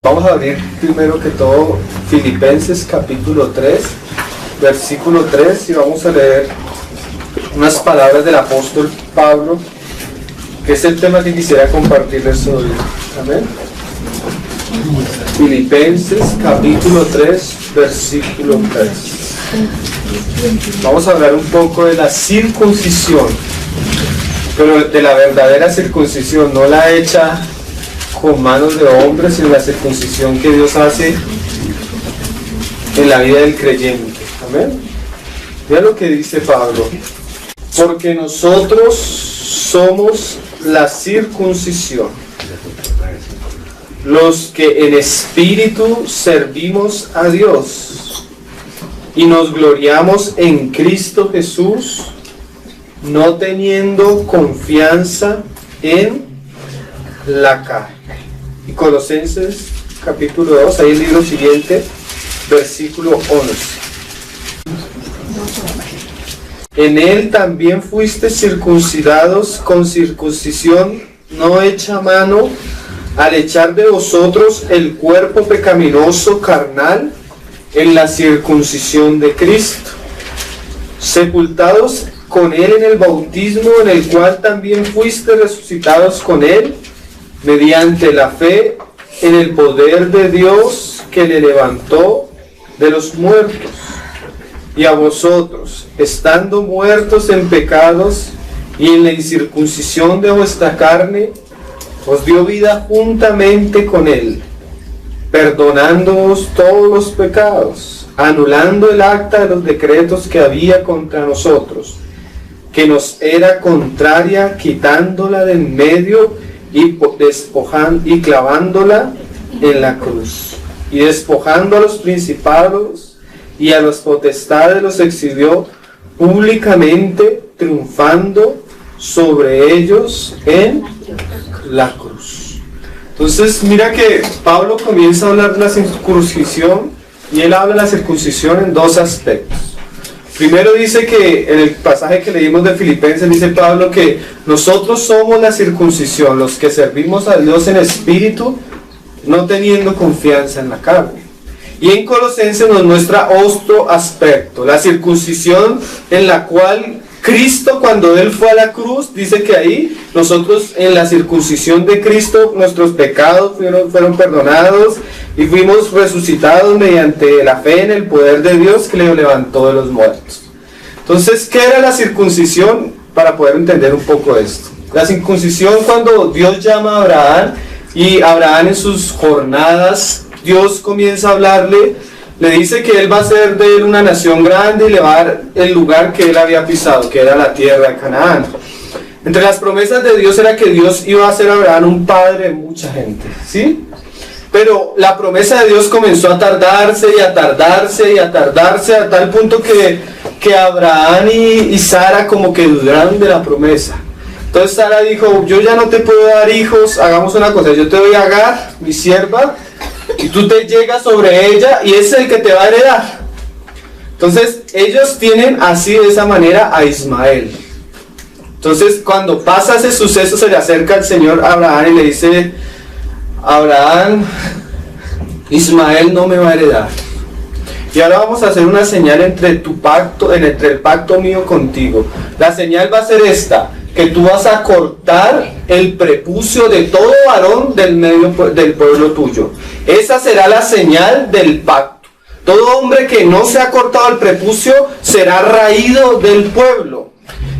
Vamos a abrir primero que todo Filipenses capítulo 3, versículo 3, y vamos a leer unas palabras del apóstol Pablo, que es el tema que quisiera compartirles hoy. Amén. Filipenses capítulo 3, versículo 3. Vamos a hablar un poco de la circuncisión, pero de la verdadera circuncisión, no la hecha con manos de hombres, sino la circuncisión que Dios hace en la vida del creyente. Amén. Mira lo que dice Pablo: porque nosotros somos la circuncisión, los que en espíritu servimos a Dios y nos gloriamos en Cristo Jesús, no teniendo confianza en la carne. Y Colosenses capítulo 2, ahí el libro siguiente, versículo 11. En él también fuiste circuncidados con circuncisión no hecha a mano, al echar de vosotros el cuerpo pecaminoso carnal en la circuncisión de Cristo, sepultados con él en el bautismo, en el cual también fuiste resucitados con él, mediante la fe en el poder de Dios que le levantó de los muertos. Y a vosotros, estando muertos en pecados y en la incircuncisión de vuestra carne, os dio vida juntamente con él, perdonándoos todos los pecados, anulando el acta de los decretos que había contra nosotros, que nos era contraria, quitándola de en medio y clavándola en la cruz. Y despojando a los principados y a las potestades los exhibió públicamente, triunfando sobre ellos en la cruz. Entonces mira que Pablo comienza a hablar de la circuncisión, y él habla de la circuncisión en dos aspectos. Primero dice que en el pasaje que leímos de Filipenses, dice Pablo que nosotros somos la circuncisión, los que servimos a Dios en espíritu, no teniendo confianza en la carne. Y en Colosenses nos muestra otro aspecto, la circuncisión en la cual Cristo, cuando Él fue a la cruz, dice que ahí nosotros en la circuncisión de Cristo nuestros pecados fueron perdonados y fuimos resucitados mediante la fe en el poder de Dios que le levantó de los muertos. Entonces, ¿qué era la circuncisión? Para poder entender un poco esto. La circuncisión, cuando Dios llama a Abraham, y Abraham en sus jornadas, Dios comienza a hablarle, le dice que él va a ser de él una nación grande y le va a dar el lugar que él había pisado, que era la tierra de Canaán. Entre las promesas de Dios era que Dios iba a hacer a Abraham un padre de mucha gente, ¿sí? Pero la promesa de Dios comenzó a tardarse y a tardarse y a tardarse, a tal punto que Abraham y Sara como que dudaron de la promesa. Entonces Sara dijo: yo ya no te puedo dar hijos, hagamos una cosa, yo te doy a Agar, mi sierva, y tú te llegas sobre ella y es el que te va a heredar. Entonces ellos tienen así, de esa manera, a Ismael. Entonces cuando pasa ese suceso, se le acerca el Señor a Abraham y le dice: Abraham, Ismael no me va a heredar. Y ahora vamos a hacer una señal entre el pacto mío contigo. La señal va a ser esta: que tú vas a cortar el prepucio de todo varón del medio del pueblo tuyo. Esa será la señal del pacto. Todo hombre que no se ha cortado el prepucio será raído del pueblo.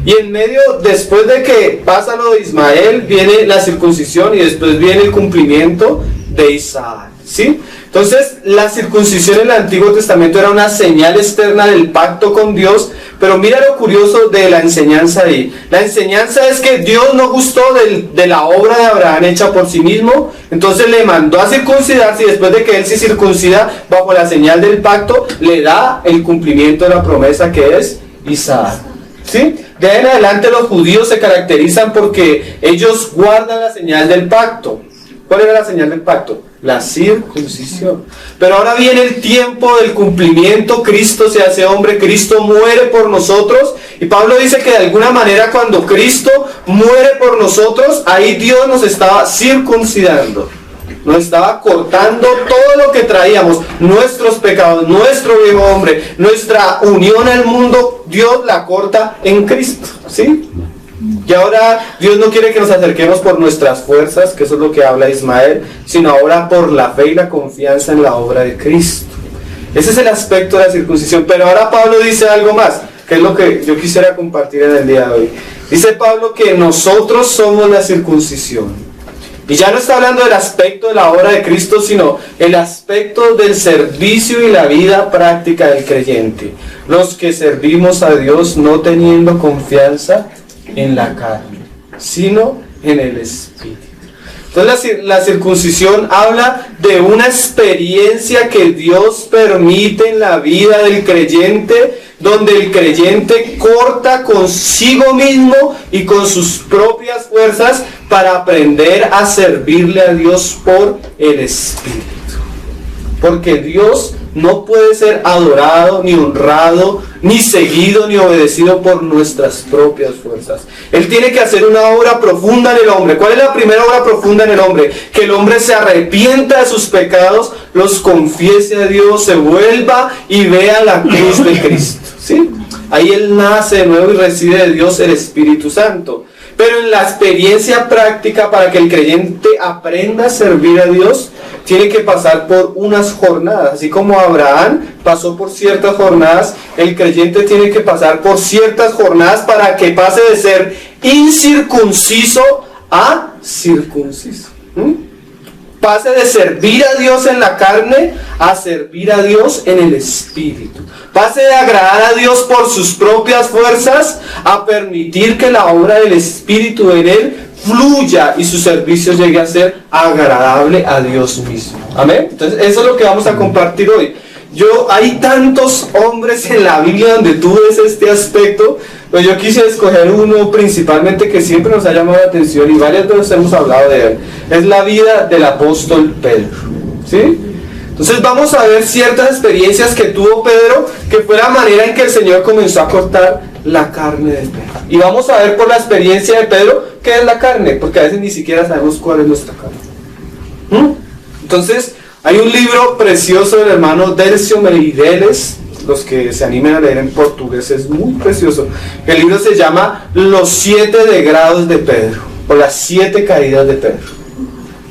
Y en medio, después de que pasa lo de Ismael, viene la circuncisión y después viene el cumplimiento de Isaac, ¿sí? Entonces, la circuncisión en el Antiguo Testamento era una señal externa del pacto con Dios, pero mira lo curioso de la enseñanza ahí. La enseñanza es que Dios no gustó de la obra de Abraham hecha por sí mismo, entonces le mandó a circuncidarse, y después de que él se circuncida bajo la señal del pacto, le da el cumplimiento de la promesa que es Isaac, ¿sí? De ahí en adelante los judíos se caracterizan porque ellos guardan la señal del pacto. ¿Cuál era la señal del pacto? La circuncisión. Pero ahora viene el tiempo del cumplimiento. Cristo se hace hombre, Cristo muere por nosotros, y Pablo dice que de alguna manera cuando Cristo muere por nosotros, ahí Dios nos estaba circuncidando. nos estaba cortando todo lo que traíamos, nuestros pecados, nuestro viejo hombre, nuestra unión al mundo. Dios la corta en Cristo, ¿sí? Y ahora Dios no quiere que nos acerquemos por nuestras fuerzas, que eso es lo que habla Ismael, sino ahora por la fe y la confianza en la obra de Cristo. Ese es el aspecto de la circuncisión. Pero ahora Pablo dice algo más, que es lo que yo quisiera compartir en el día de hoy. Dice Pablo que nosotros somos la circuncisión. Y ya no está hablando del aspecto de la obra de Cristo, sino el aspecto del servicio y la vida práctica del creyente. Los que servimos a Dios no teniendo confianza en la carne, sino en el Espíritu. Entonces la circuncisión habla de una experiencia que Dios permite en la vida del creyente, donde el creyente corta consigo mismo y con sus propias fuerzas para aprender a servirle a Dios por el Espíritu. Porque Dios no puede ser adorado, ni honrado, ni seguido, ni obedecido por nuestras propias fuerzas. Él tiene que hacer una obra profunda en el hombre. ¿Cuál es la primera obra profunda en el hombre? Que el hombre se arrepienta de sus pecados, los confiese a Dios, se vuelva y vea la cruz de Cristo, ¿sí? Ahí él nace de nuevo y recibe de Dios el Espíritu Santo. Pero en la experiencia práctica, para que el creyente aprenda a servir a Dios, tiene que pasar por unas jornadas. Así como Abraham pasó por ciertas jornadas, el creyente tiene que pasar por ciertas jornadas para que pase de ser incircunciso a circunciso. Pase de servir a Dios en la carne a servir a Dios en el Espíritu. Pase de agradar a Dios por sus propias fuerzas a permitir que la obra del Espíritu en él fluya y su servicio llegue a ser agradable a Dios mismo. Amén. Entonces eso es lo que vamos a compartir hoy. Hay tantos hombres en la Biblia donde tú ves este aspecto, pero yo quise escoger uno principalmente que siempre nos ha llamado la atención y varias veces hemos hablado de él. Es la vida del apóstol Pedro, ¿sí? Entonces vamos a ver ciertas experiencias que tuvo Pedro, que fue la manera en que el Señor comenzó a cortar la carne de Pedro. Y vamos a ver por la experiencia de Pedro qué es la carne, porque a veces ni siquiera sabemos cuál es nuestra carne. Entonces hay un libro precioso del hermano Dércio Meireles, los que se animen a leer en portugués, es muy precioso. El libro se llama Los 7 degrados de Pedro, o las 7 caídas de Pedro.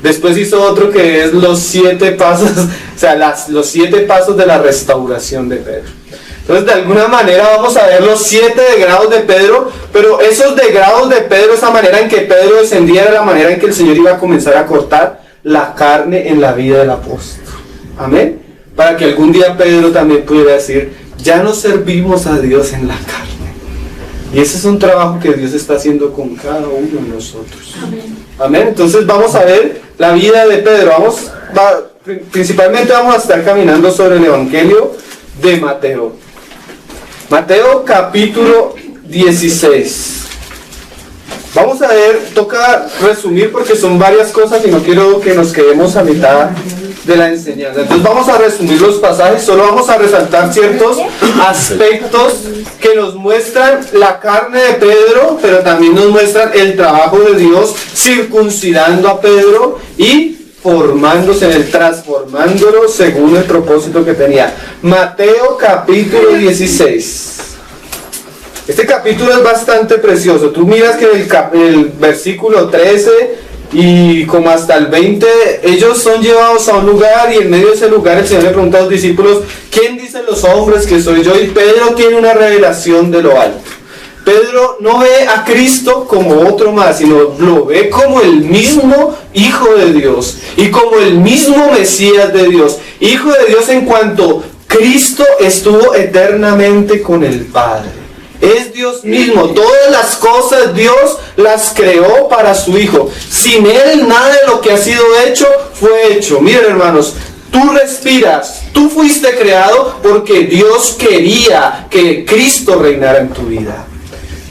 Después hizo otro que es los 7 pasos, o sea, los 7 pasos de la restauración de Pedro. Entonces, de alguna manera vamos a ver los 7 degrados de Pedro, pero esos degrados de Pedro, esa manera en que Pedro descendía, era la manera en que el Señor iba a comenzar a cortar la carne en la vida del apóstol. Amén. Para que algún día Pedro también pudiera decir, ya no servimos a Dios en la carne. Y ese es un trabajo que Dios está haciendo con cada uno de nosotros. Amén. Amén. Entonces vamos a ver la vida de Pedro. Principalmente vamos a estar caminando sobre el Evangelio de Mateo. Mateo capítulo 16. Vamos a ver, toca resumir porque son varias cosas y no quiero que nos quedemos a mitad de la enseñanza. Entonces vamos a resumir los pasajes, solo vamos a resaltar ciertos aspectos que nos muestran la carne de Pedro, pero también nos muestran el trabajo de Dios circuncidando a Pedro y formándose en él, transformándolo según el propósito que tenía. Mateo capítulo 16. Este capítulo es bastante precioso. Tú miras que el versículo 13 y como hasta el 20, ellos son llevados a un lugar y en medio de ese lugar el Señor le pregunta a los discípulos, ¿quién dicen los hombres que soy yo? Y Pedro tiene una revelación de lo alto. Pedro no ve a Cristo como otro más, sino lo ve como el mismo Hijo de Dios y como el mismo Mesías de Dios. Hijo de Dios en cuanto Cristo estuvo eternamente con el Padre. Es Dios mismo, todas las cosas Dios las creó para su Hijo. Sin Él nada de lo que ha sido hecho fue hecho. Miren hermanos, tú respiras, tú fuiste creado porque Dios quería que Cristo reinara en tu vida.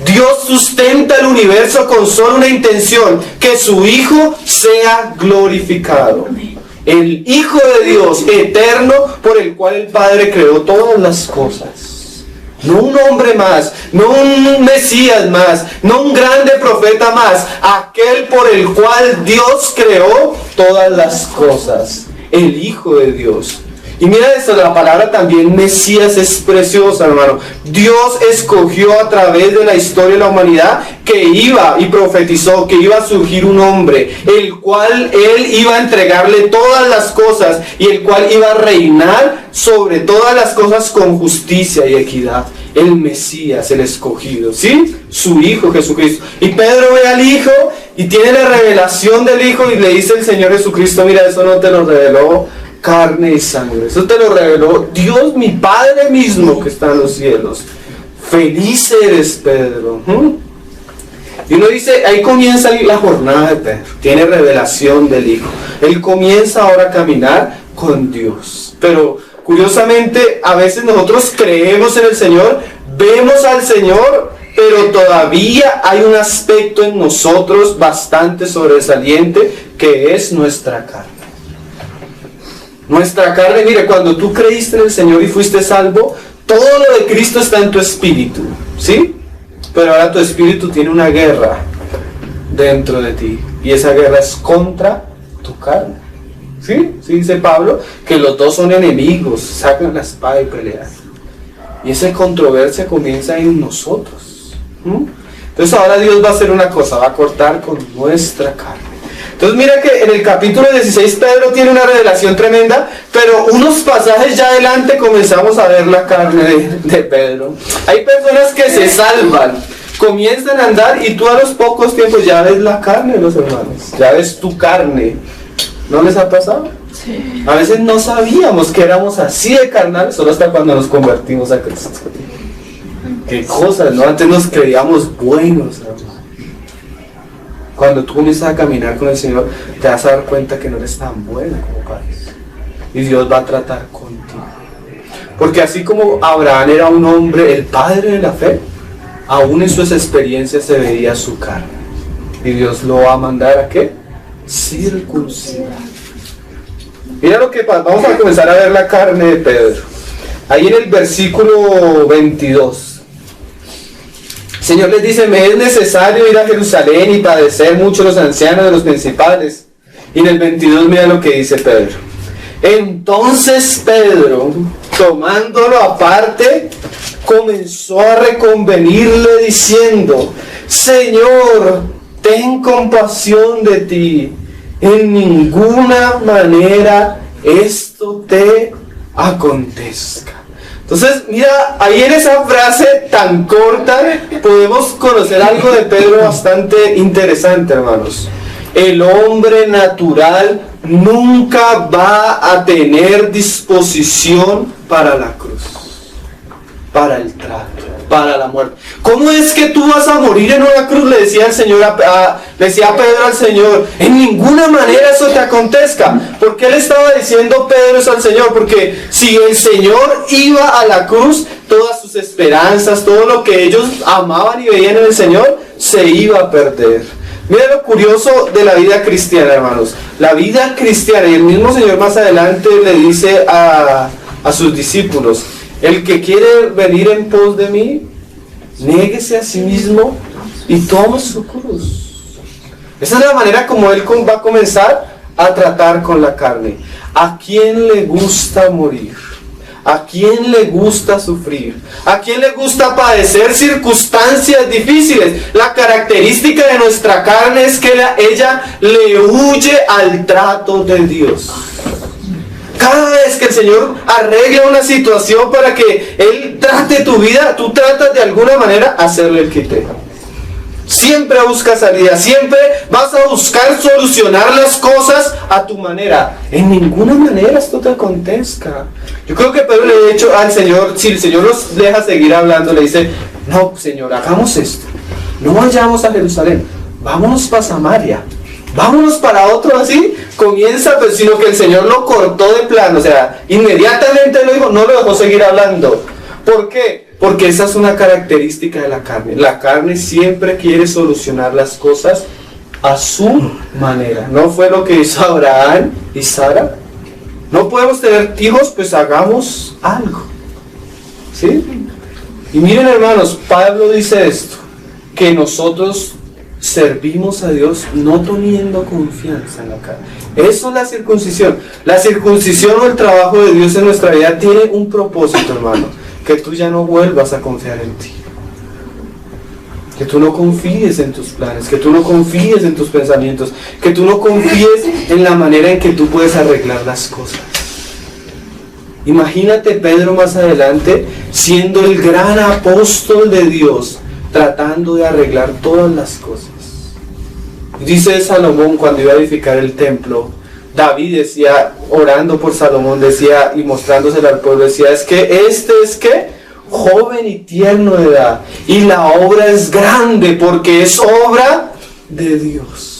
Dios sustenta el universo con solo una intención, que su Hijo sea glorificado. El Hijo de Dios eterno por el cual el Padre creó todas las cosas. No un hombre más, no un Mesías más, no un grande profeta más, aquel por el cual Dios creó todas las cosas, el Hijo de Dios. Y mira esto, la palabra también Mesías es preciosa, hermano. Dios escogió a través de la historia de la humanidad que iba y profetizó que iba a surgir un hombre, el cual Él iba a entregarle todas las cosas y el cual iba a reinar sobre todas las cosas con justicia y equidad. El Mesías, el escogido, ¿sí? Su Hijo Jesucristo. Y Pedro ve al Hijo y tiene la revelación del Hijo y le dice el Señor Jesucristo, mira, eso no te lo reveló carne y sangre, eso te lo reveló Dios, mi Padre mismo que está en los cielos. Feliz eres, Pedro. Y uno dice, ahí comienza la jornada de Pedro, tiene revelación del Hijo. Él comienza ahora a caminar con Dios. Pero curiosamente, a veces nosotros creemos en el Señor, vemos al Señor, pero todavía hay un aspecto en nosotros bastante sobresaliente, que es nuestra carne. Nuestra carne, mire, cuando tú creíste en el Señor y fuiste salvo, todo lo de Cristo está en tu espíritu, ¿sí? Pero ahora tu espíritu tiene una guerra dentro de ti, y esa guerra es contra tu carne, ¿sí? Sí, dice Pablo, que los dos son enemigos, sacan la espada y pelean. Y esa controversia comienza en nosotros. Entonces ahora Dios va a hacer una cosa, va a cortar con nuestra carne. Entonces mira que en el capítulo 16 Pedro tiene una revelación tremenda, pero unos pasajes ya adelante comenzamos a ver la carne de Pedro. Hay personas que se salvan, comienzan a andar y tú a los pocos tiempos ya ves la carne de los hermanos, ya ves tu carne. ¿No les ha pasado? Sí. A veces no sabíamos que éramos así de carnal, solo hasta cuando nos convertimos a Cristo. Qué cosas, ¿no? Antes nos creíamos buenos, hermano. Cuando tú comienzas a caminar con el Señor, te vas a dar cuenta que no eres tan bueno como pareces. Y Dios va a tratar contigo. Porque así como Abraham era un hombre, el padre de la fe, aún en sus experiencias se veía su carne. Y Dios lo va a mandar ¿a qué? Circuncidar. Mira lo que pasa. Vamos a comenzar a ver la carne de Pedro. Ahí en el versículo 22. El Señor les dice, me es necesario ir a Jerusalén y padecer mucho los ancianos de los principales. Y en el 22 mira lo que dice Pedro. Entonces Pedro, tomándolo aparte, comenzó a reconvenirle diciendo, Señor, ten compasión de ti. En ninguna manera esto te acontezca. Entonces, mira, ahí en esa frase tan corta podemos conocer algo de Pedro bastante interesante, hermanos. El hombre natural nunca va a tener disposición para la cruz, para el trato, para la muerte. ¿Cómo es que tú vas a morir en una cruz? Le decía el Señor le decía Pedro al Señor, en ninguna manera eso te acontezca. ¿Por qué le estaba diciendo Pedro eso al Señor? Porque si el Señor iba a la cruz, todas sus esperanzas, todo lo que ellos amaban y veían en el Señor, se iba a perder. Mira lo curioso de la vida cristiana, hermanos. La vida cristiana, y el mismo Señor más adelante le dice a sus discípulos, el que quiere venir en pos de mí, niéguese a sí mismo y tome su cruz. Esa es la manera como Él va a comenzar a tratar con la carne. ¿A quién le gusta morir? ¿A quién le gusta sufrir? ¿A quién le gusta padecer circunstancias difíciles? La característica de nuestra carne es que ella le huye al trato de Dios. Cada vez que el Señor arregla una situación para que Él trate tu vida, tú tratas de alguna manera hacerle el quite. Siempre buscas salida, siempre vas a buscar solucionar las cosas a tu manera. En ninguna manera esto te acontezca. Yo creo que Pedro le ha dicho al Señor, si el Señor nos deja seguir hablando, le dice, no, Señor, hagamos esto. No vayamos a Jerusalén, vámonos para Samaria. Vámonos para otro así, comienza, pues, sino que el Señor lo cortó de plano, o sea, inmediatamente lo dijo, no lo dejó seguir hablando. ¿Por qué? Porque esa es una característica de la carne. La carne siempre quiere solucionar las cosas a su manera. ¿No fue lo que hizo Abraham y Sara? No podemos tener hijos, pues hagamos algo. ¿Sí? Y miren, hermanos, Pablo dice esto, que nosotros servimos a Dios no teniendo confianza en la carne. Eso es la circuncisión. La circuncisión o el trabajo de Dios en nuestra vida tiene un propósito, hermano, que tú ya no vuelvas a confiar en ti. Que tú no confíes en tus planes, que tú no confíes en tus pensamientos, que tú no confíes en la manera en que tú puedes arreglar las cosas. Imagínate Pedro más adelante siendo el gran apóstol de Dios, tratando de arreglar todas las cosas. Dice Salomón cuando iba a edificar el templo, David decía, orando por Salomón, decía y mostrándoselo al pueblo, decía, es que joven y tierno de edad, y la obra es grande porque es obra de Dios.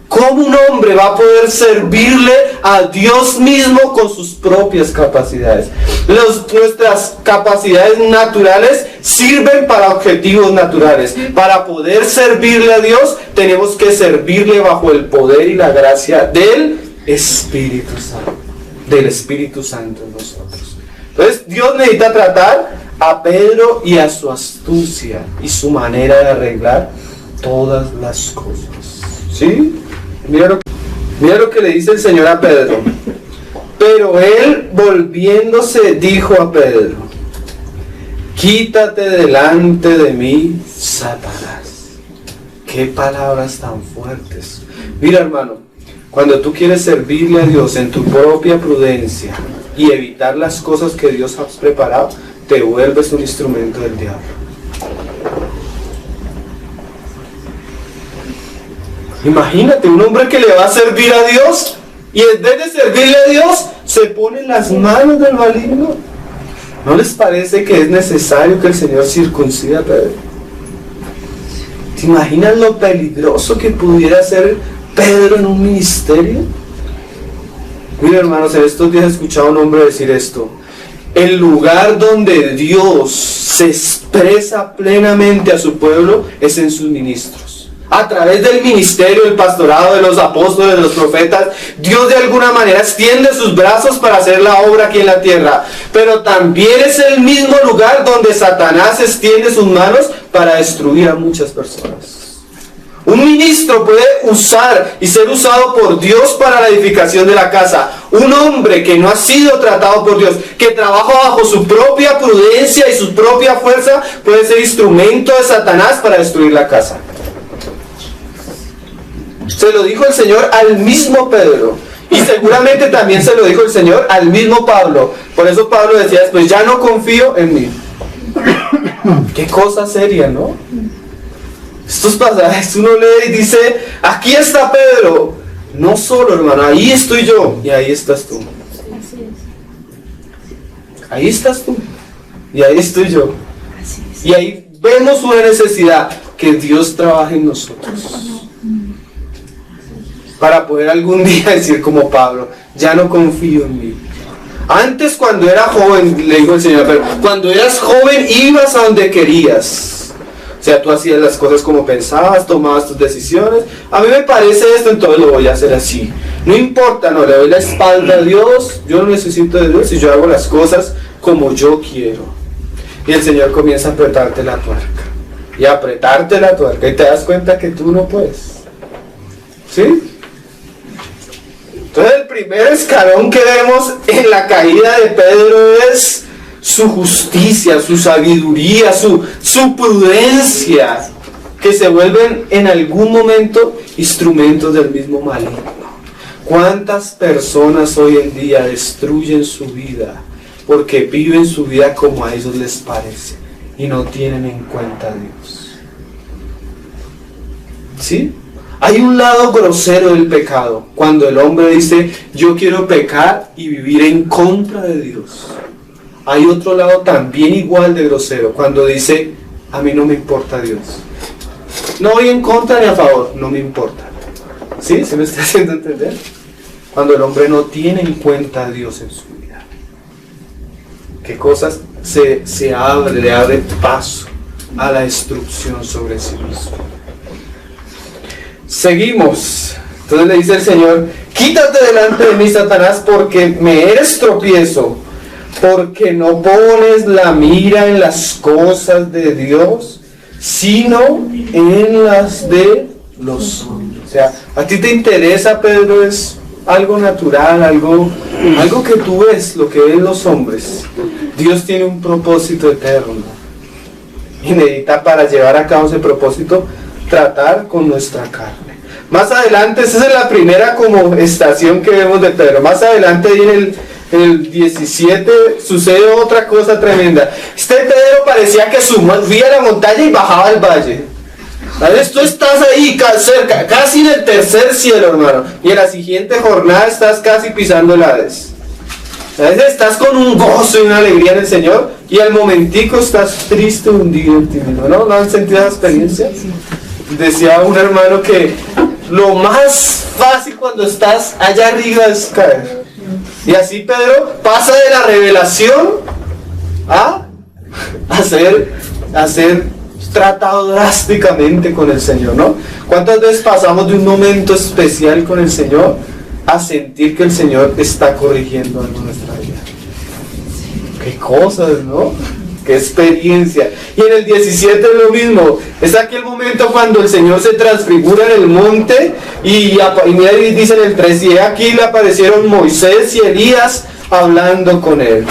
¿Cómo un hombre va a poder servirle a Dios mismo con sus propias capacidades? Nuestras capacidades naturales sirven para objetivos naturales. Para poder servirle a Dios, tenemos que servirle bajo el poder y la gracia del Espíritu Santo. Del Espíritu Santo en nosotros. Entonces, Dios necesita tratar a Pedro y a su astucia y su manera de arreglar todas las cosas. ¿Sí? Mira lo que le dice el Señor a Pedro. Pero él, volviéndose, dijo a Pedro, quítate delante de mí, Satanás. Qué palabras tan fuertes. Mira, hermano, cuando tú quieres servirle a Dios en tu propia prudencia y evitar las cosas que Dios ha preparado, te vuelves un instrumento del diablo. Imagínate un hombre que le va a servir a Dios y en vez de servirle a Dios se pone en las manos del maligno. ¿No les parece que es necesario que el Señor circuncida a Pedro? ¿Te imaginas lo peligroso que pudiera ser Pedro en un ministerio? Mira, hermanos, en estos días he escuchado a un hombre decir esto: el lugar donde Dios se expresa plenamente a su pueblo es en sus ministros. A través del ministerio, del pastorado, de los apóstoles, de los profetas, Dios de alguna manera extiende sus brazos para hacer la obra aquí en la tierra. Pero también es el mismo lugar donde Satanás extiende sus manos para destruir a muchas personas. Un ministro puede usar y ser usado por Dios para la edificación de la casa. Un hombre que no ha sido tratado por Dios, que trabaja bajo su propia prudencia y su propia fuerza, puede ser instrumento de Satanás para destruir la casa. Se lo dijo el Señor al mismo Pedro. Y seguramente también se lo dijo el Señor al mismo Pablo. Por eso Pablo decía después, ya no confío en mí. Qué cosa seria, ¿no? Estos pasajes uno lee y dice, aquí está Pedro. No solo, hermano, ahí estoy yo y ahí estás tú. Ahí estás tú y ahí estoy yo. Y ahí vemos una necesidad, que Dios trabaje en nosotros. Para poder algún día decir como Pablo, ya no confío en mí. Antes, cuando era joven, le dijo el Señor, pero cuando eras joven ibas a donde querías. O sea, tú hacías las cosas como pensabas, tomabas tus decisiones. A mí me parece esto, entonces lo voy a hacer así. No importa, no, le doy la espalda a Dios, yo no necesito de Dios y yo hago las cosas como yo quiero. Y el Señor comienza a apretarte la tuerca. Y a apretarte la tuerca. Y te das cuenta que tú no puedes. ¿Sí? Entonces el primer escalón que vemos en la caída de Pedro es su justicia, su sabiduría, su prudencia, que se vuelven en algún momento instrumentos del mismo maligno. ¿Cuántas personas hoy en día destruyen su vida porque viven su vida como a ellos les parece y no tienen en cuenta a Dios? ¿Sí? Hay un lado grosero del pecado, cuando el hombre dice, yo quiero pecar y vivir en contra de Dios. Hay otro lado también igual de grosero, cuando dice, a mí no me importa Dios. No voy en contra ni a favor, no me importa. ¿Sí? ¿Se me está haciendo entender? Cuando el hombre no tiene en cuenta a Dios en su vida. ¿Qué cosas le abre paso a la destrucción sobre sí mismo? Seguimos. Entonces le dice el Señor, quítate delante de mí, Satanás, porque me eres tropiezo, porque no pones la mira en las cosas de Dios, sino en las de los hombres. O sea, a ti te interesa, Pedro, es algo natural, algo que tú ves, lo que ven los hombres. Dios tiene un propósito eterno y necesita, para llevar a cabo ese propósito, tratar con nuestra carne. Más adelante, esa es la primera como estación que vemos de Pedro. Más adelante, ahí en el 17, sucede otra cosa tremenda. Este Pedro parecía que subía la montaña y bajaba al valle. ¿Sabes? Tú estás ahí cerca, casi en el tercer cielo, hermano, y en la siguiente jornada estás casi pisando el Hades. ¿Sabes? Estás con un gozo y una alegría en el Señor, y al momentico estás triste, hundido en ti mismo. ¿No han sentido esa experiencia? Decía un hermano que lo más fácil cuando estás allá arriba es caer. Y así Pedro pasa de la revelación a ser tratado drásticamente con el Señor, ¿no? ¿Cuántas veces pasamos de un momento especial con el Señor a sentir que el Señor está corrigiendo algo en nuestra vida? Qué cosas, ¿no? Qué experiencia. Y en el 17 es lo mismo. Es aquel momento cuando el Señor se transfigura en el monte y mira, y dice en el 3, y aquí le aparecieron Moisés y Elías hablando con él.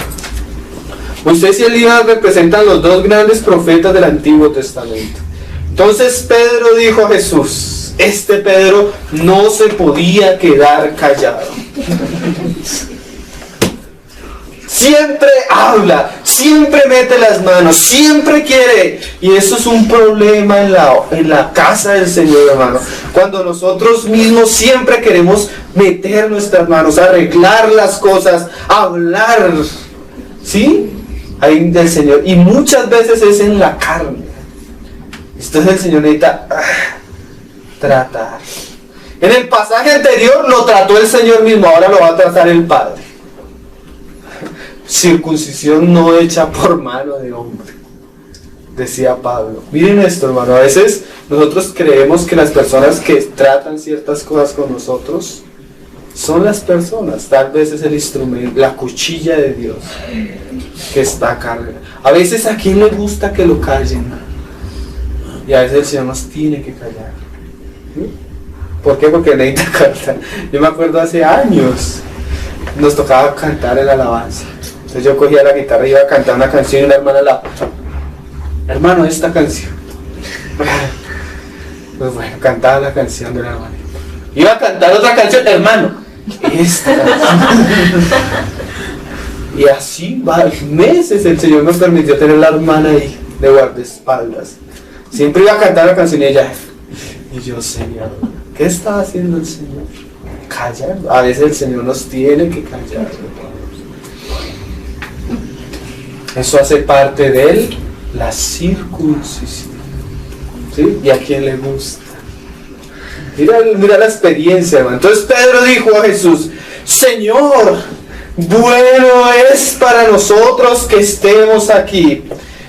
Moisés y Elías representan los dos grandes profetas del Antiguo Testamento. Entonces Pedro dijo a Jesús, este Pedro no se podía quedar callado. Siempre habla, siempre mete las manos, siempre quiere. Y eso es un problema en la casa del Señor, hermano. Cuando nosotros mismos siempre queremos meter nuestras manos, arreglar las cosas, hablar, ¿sí? Ahí del Señor. Y muchas veces es en la carne. Entonces el Señor necesita tratar. En el pasaje anterior lo trató el Señor mismo, ahora lo va a tratar el Padre. Circuncisión no hecha por mano de hombre, decía Pablo. Miren esto, hermano, a veces nosotros creemos que las personas que tratan ciertas cosas con nosotros son las personas, tal vez es el instrumento, la cuchilla de Dios que está cargada. A veces a quien le gusta que lo callen, y a veces el Señor nos tiene que callar. ¿Por qué? Porque necesita cantar. Yo me acuerdo hace años nos tocaba cantar en la alabanza. Entonces yo cogía la guitarra y iba a cantar una canción y una hermana hermano, esta canción. Pues bueno, cantaba la canción de la hermana. Iba a cantar otra canción, hermano, esta canción. Y así meses el Señor nos permitió tener la hermana ahí de guardaespaldas. Siempre iba a cantar la canción y ella. Y yo, Señor, ¿qué está haciendo el Señor? Callar. A veces el Señor nos tiene que callar. Eso hace parte de él, la circuncisión. ¿Sí? Y a quien le gusta. Mira la experiencia, hermano. Entonces Pedro dijo a Jesús, Señor, bueno es para nosotros que estemos aquí.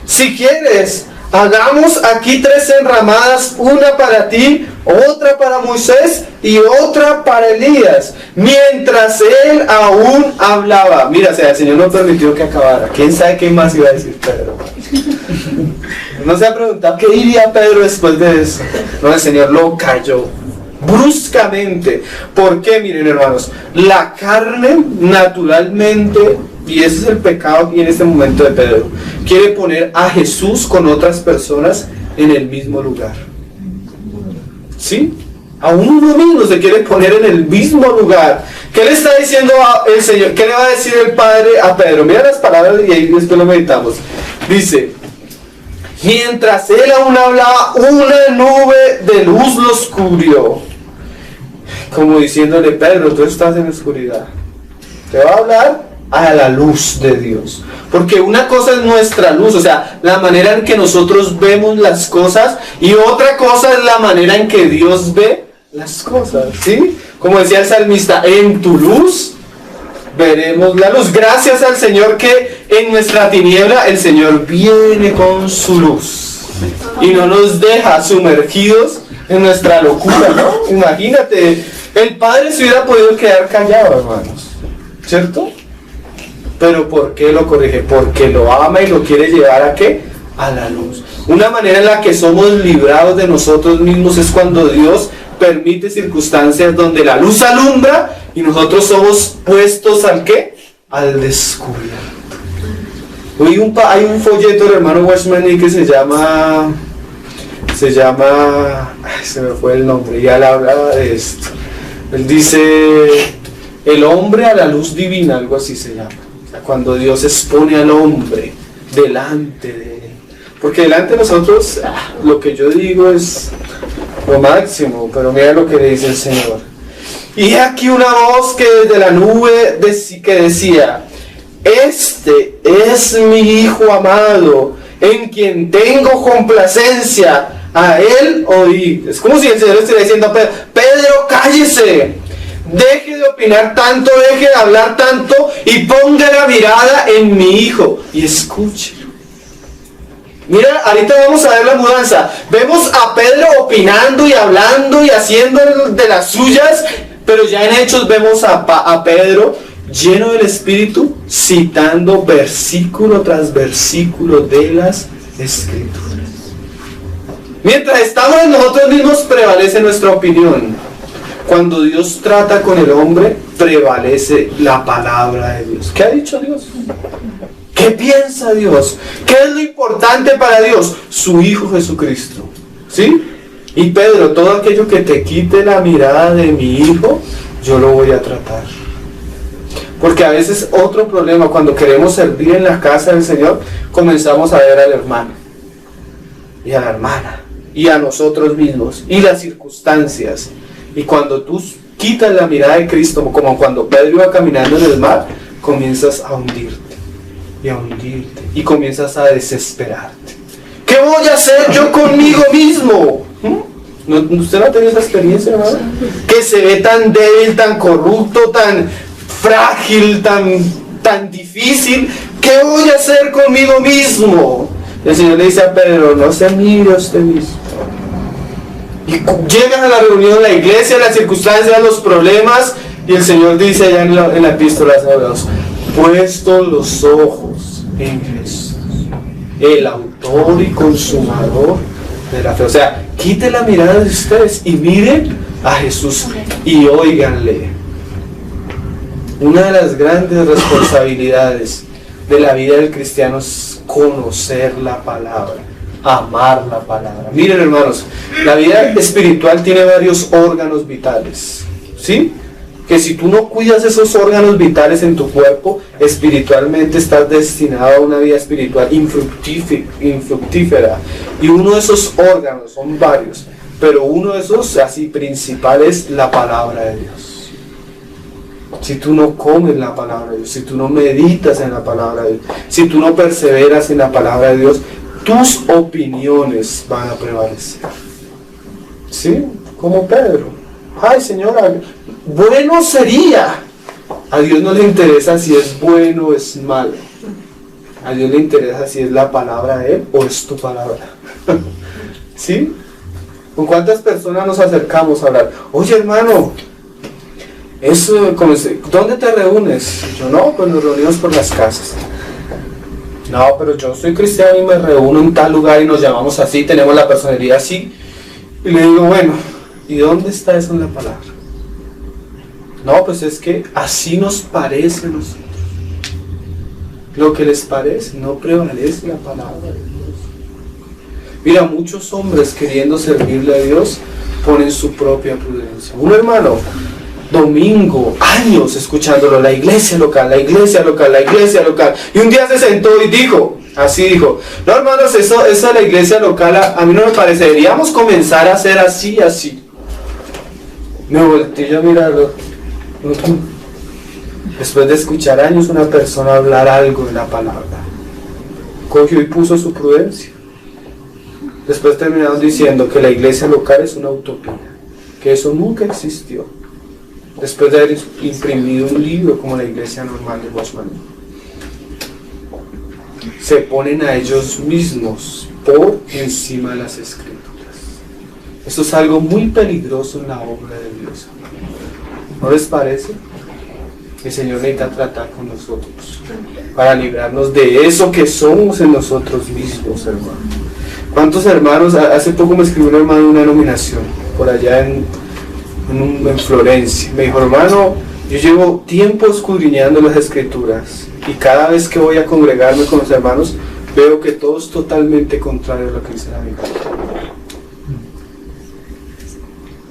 Si quieres, hagamos aquí 3 enramadas, una para ti, otra para Moisés y otra para Elías. Mientras él aún hablaba. Mira, o sea, el Señor no permitió que acabara. ¿Quién sabe qué más iba a decir Pedro? No se ha preguntado qué diría Pedro después de eso. No, el Señor lo calló bruscamente. ¿Por qué? Miren, hermanos, la carne naturalmente, y ese es el pecado aquí en este momento de Pedro, quiere poner a Jesús con otras personas en el mismo lugar. ¿Sí? Aún uno mismo se quiere poner en el mismo lugar. ¿Qué le está diciendo el Señor? ¿Qué le va a decir el Padre a Pedro? Mira las palabras y ahí después lo meditamos. Dice, mientras él aún hablaba, una nube de luz los cubrió. Como diciéndole, Pedro, tú estás en la oscuridad. Te va a hablar a la luz de Dios. Porque una cosa es nuestra luz, o sea, la manera en que nosotros vemos las cosas, y otra cosa es la manera en que Dios ve las cosas, ¿sí? Como decía el salmista, en tu luz veremos la luz. Gracias al Señor que en nuestra tiniebla el Señor viene con su luz y no nos deja sumergidos en nuestra locura, ¿no? Imagínate, el Padre se hubiera podido quedar callado, hermanos, ¿cierto? Pero ¿por qué lo corrige? Porque lo ama y lo quiere llevar ¿a qué? A la luz. Una manera en la que somos librados de nosotros mismos es cuando Dios permite circunstancias donde la luz alumbra y nosotros somos puestos ¿al qué? Al descubierto. Hay un folleto del hermano Watchman que se llama, se me fue el nombre, y él habla de esto. Él dice, el hombre a la luz divina, algo así se llama. O sea, cuando Dios expone al hombre delante de él. Porque delante de nosotros, lo que yo digo es lo máximo, pero mira lo que le dice el Señor. Y aquí una voz que desde la nube que decía, este es mi Hijo amado, en quien tengo complacencia, a él oí. Es como si el Señor estuviera diciendo a Pedro, Pedro, cállese, deje de opinar tanto, deje de hablar tanto y ponga la mirada en mi Hijo y escuche. Mira, ahorita vamos a ver la mudanza. Vemos a Pedro opinando y hablando y haciendo de las suyas, pero ya en Hechos vemos a Pedro lleno del Espíritu, citando versículo tras versículo de las Escrituras. Mientras estamos en nosotros mismos, prevalece nuestra opinión. Cuando Dios trata con el hombre, prevalece la palabra de Dios. ¿Qué ha dicho Dios? ¿Qué piensa Dios? ¿Qué es lo importante para Dios? Su Hijo Jesucristo. ¿Sí? Y Pedro, todo aquello que te quite la mirada de mi Hijo, yo lo voy a tratar. Porque a veces otro problema, cuando queremos servir en la casa del Señor, comenzamos a ver al hermano y a la hermana y a nosotros mismos y las circunstancias. Y cuando tú quitas la mirada de Cristo, como cuando Pedro iba caminando en el mar, comienzas a hundirte y a hundirte y comienzas a desesperarte. ¿Qué voy a hacer yo conmigo mismo? ¿Usted no ha tenido esa experiencia, hermano? Que se ve tan débil, tan corrupto, tan frágil, tan difícil. ¿Qué voy a hacer conmigo mismo? El Señor le dice a Pedro, no se mire a usted mismo. Y llegas a la reunión, la iglesia, las circunstancias, los problemas, y el Señor dice allá en la epístola a los Hebreos, puestos los ojos en Jesús, el autor y consumador de la fe. O sea, quite la mirada de ustedes y miren a Jesús y óiganle. Una de las grandes responsabilidades de la vida del cristiano es conocer la palabra, amar la palabra. Miren, hermanos, la vida espiritual tiene varios órganos vitales, ¿sí? Que si tú no cuidas esos órganos vitales en tu cuerpo, espiritualmente estás destinado a una vida espiritual infructífera. Y uno de esos órganos, son varios, pero uno de esos así principal es la palabra de Dios. Si tú no comes la palabra de Dios, si tú no meditas en la palabra de Dios, si tú no perseveras en la palabra de Dios, tus opiniones van a prevalecer. ¿Sí? Como Pedro. Ay, Señora, bueno sería. A Dios no le interesa si es bueno o es malo. A Dios le interesa si es la palabra de Él o es tu palabra. ¿Sí? ¿Con cuántas personas nos acercamos a hablar? Oye, hermano, ¿dónde te reúnes? Yo no, pues nos reunimos por las casas. No, pero yo soy cristiano y me reúno en tal lugar y nos llamamos así, tenemos la personalidad así. Y le digo, bueno, ¿y dónde está eso en la palabra? No, pues es que así nos parece a nosotros. Lo que les parece, no prevalece la palabra de Dios. Mira, muchos hombres queriendo servirle a Dios ponen su propia prudencia. Un hermano, domingo, años escuchándolo, la iglesia local, la iglesia local, la iglesia local. Y un día se sentó y dijo, así dijo, no, hermanos, eso de la iglesia local a mí no me parece, deberíamos comenzar a hacer así, así. Me volteé a mirarlo. Después de escuchar años una persona hablar algo de la palabra, cogió y puso su prudencia. Después terminaron diciendo que la iglesia local es una utopía, que eso nunca existió. Después de haber imprimido un libro como la iglesia normal de Watchman, se ponen a ellos mismos por encima de las Escrituras. Esto es algo muy peligroso en la obra de Dios. ¿No les parece? El Señor necesita tratar con nosotros para librarnos de eso que somos en nosotros mismos, hermano. ¿Cuántos hermanos? Hace poco me escribió un hermano de una denominación por allá en Florencia. Me dijo, hermano, yo llevo tiempo escudriñando las Escrituras y cada vez que voy a congregarme con los hermanos veo que todo es totalmente contrario a lo que dice la Biblia.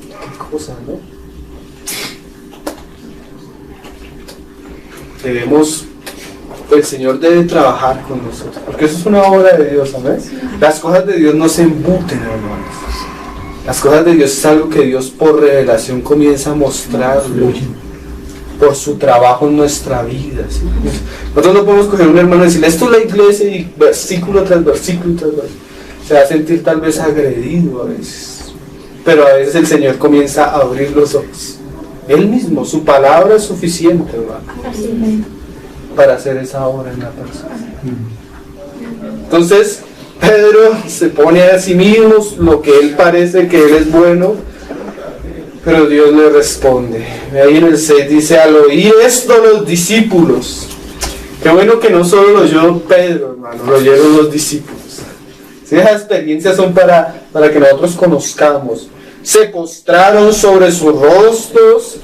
Qué cosa, ¿no? El Señor debe trabajar con nosotros, porque eso es una obra de Dios, ¿amén? Las cosas de Dios no se embuten, hermanos. Las cosas de Dios es algo que Dios por revelación comienza a mostrarlo, por su trabajo en nuestra vida, ¿sí? Nosotros no podemos coger a un hermano y decirle, esto es la iglesia, y versículo tras versículo tras versículo. Se va a sentir tal vez agredido a veces, pero a veces el Señor comienza a abrir los ojos. Él mismo, su palabra es suficiente, hermano, para hacer esa obra en la persona. Entonces, Pedro se pone a sí mismo lo que él parece que él es bueno, pero Dios le responde. Ahí en el 6 dice, al oír esto los discípulos, qué bueno que no solo lo oyó Pedro, hermano, lo oyeron los discípulos. ¿Sí? Esas experiencias son para que nosotros conozcamos. Se postraron sobre sus rostros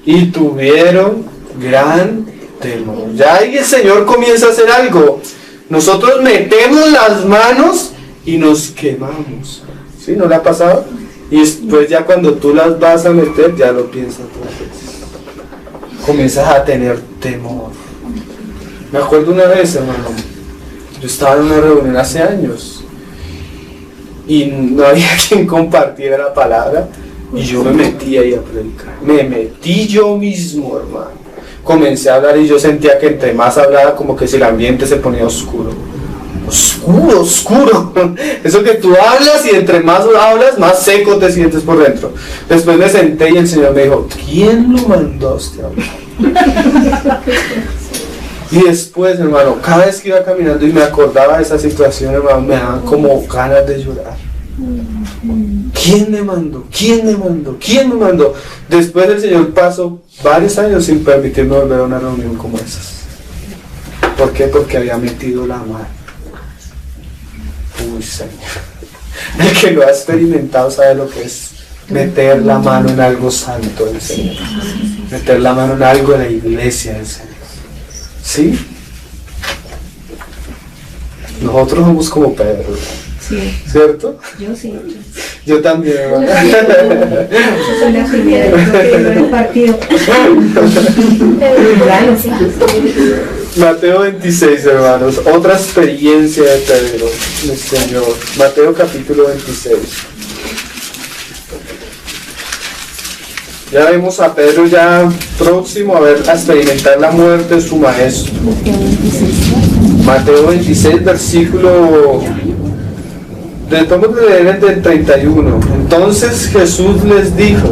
y tuvieron gran temor. Ya ahí el Señor comienza a hacer algo. Nosotros metemos las manos y nos quemamos. ¿Sí? ¿No le ha pasado? Y después ya cuando tú las vas a meter, ya lo piensas dos veces. Comienzas a tener temor. Me acuerdo una vez, hermano, yo estaba en una reunión hace años y no había quien compartiera la palabra y yo me metí ahí a predicar. Me metí yo mismo, hermano. Comencé a hablar y yo sentía que entre más hablaba como que si el ambiente se ponía oscuro. Oscuro, oscuro. Eso que tú hablas y entre más hablas, más seco te sientes por dentro. Después me senté y el Señor me dijo, ¿quién lo mandó a usted a hablar? Y después, hermano, cada vez que iba caminando y me acordaba de esa situación, hermano, me daban como ganas de llorar. ¿Quién me mandó? ¿Quién me mandó? ¿Quién me mandó? Después el Señor pasó varios años sin permitirme volver a una reunión como esas. ¿Por qué? Porque había metido la mano. Uy, Señor. El que lo ha experimentado sabe lo que es meter la mano en algo santo del Señor. Meter la mano en algo de la iglesia del Señor. ¿Sí? Nosotros somos como Pedro. Sí. ¿Cierto? Yo sí. Yo también. Yo soy la primera que no he partido. Mateo 26, hermanos. Otra experiencia de Pedro, el Señor. Mateo capítulo 26. Ya vemos a Pedro ya próximo a experimentar la muerte de su maestro. Mateo 26, versículo... Vamos a leer el del 31. Entonces Jesús les dijo,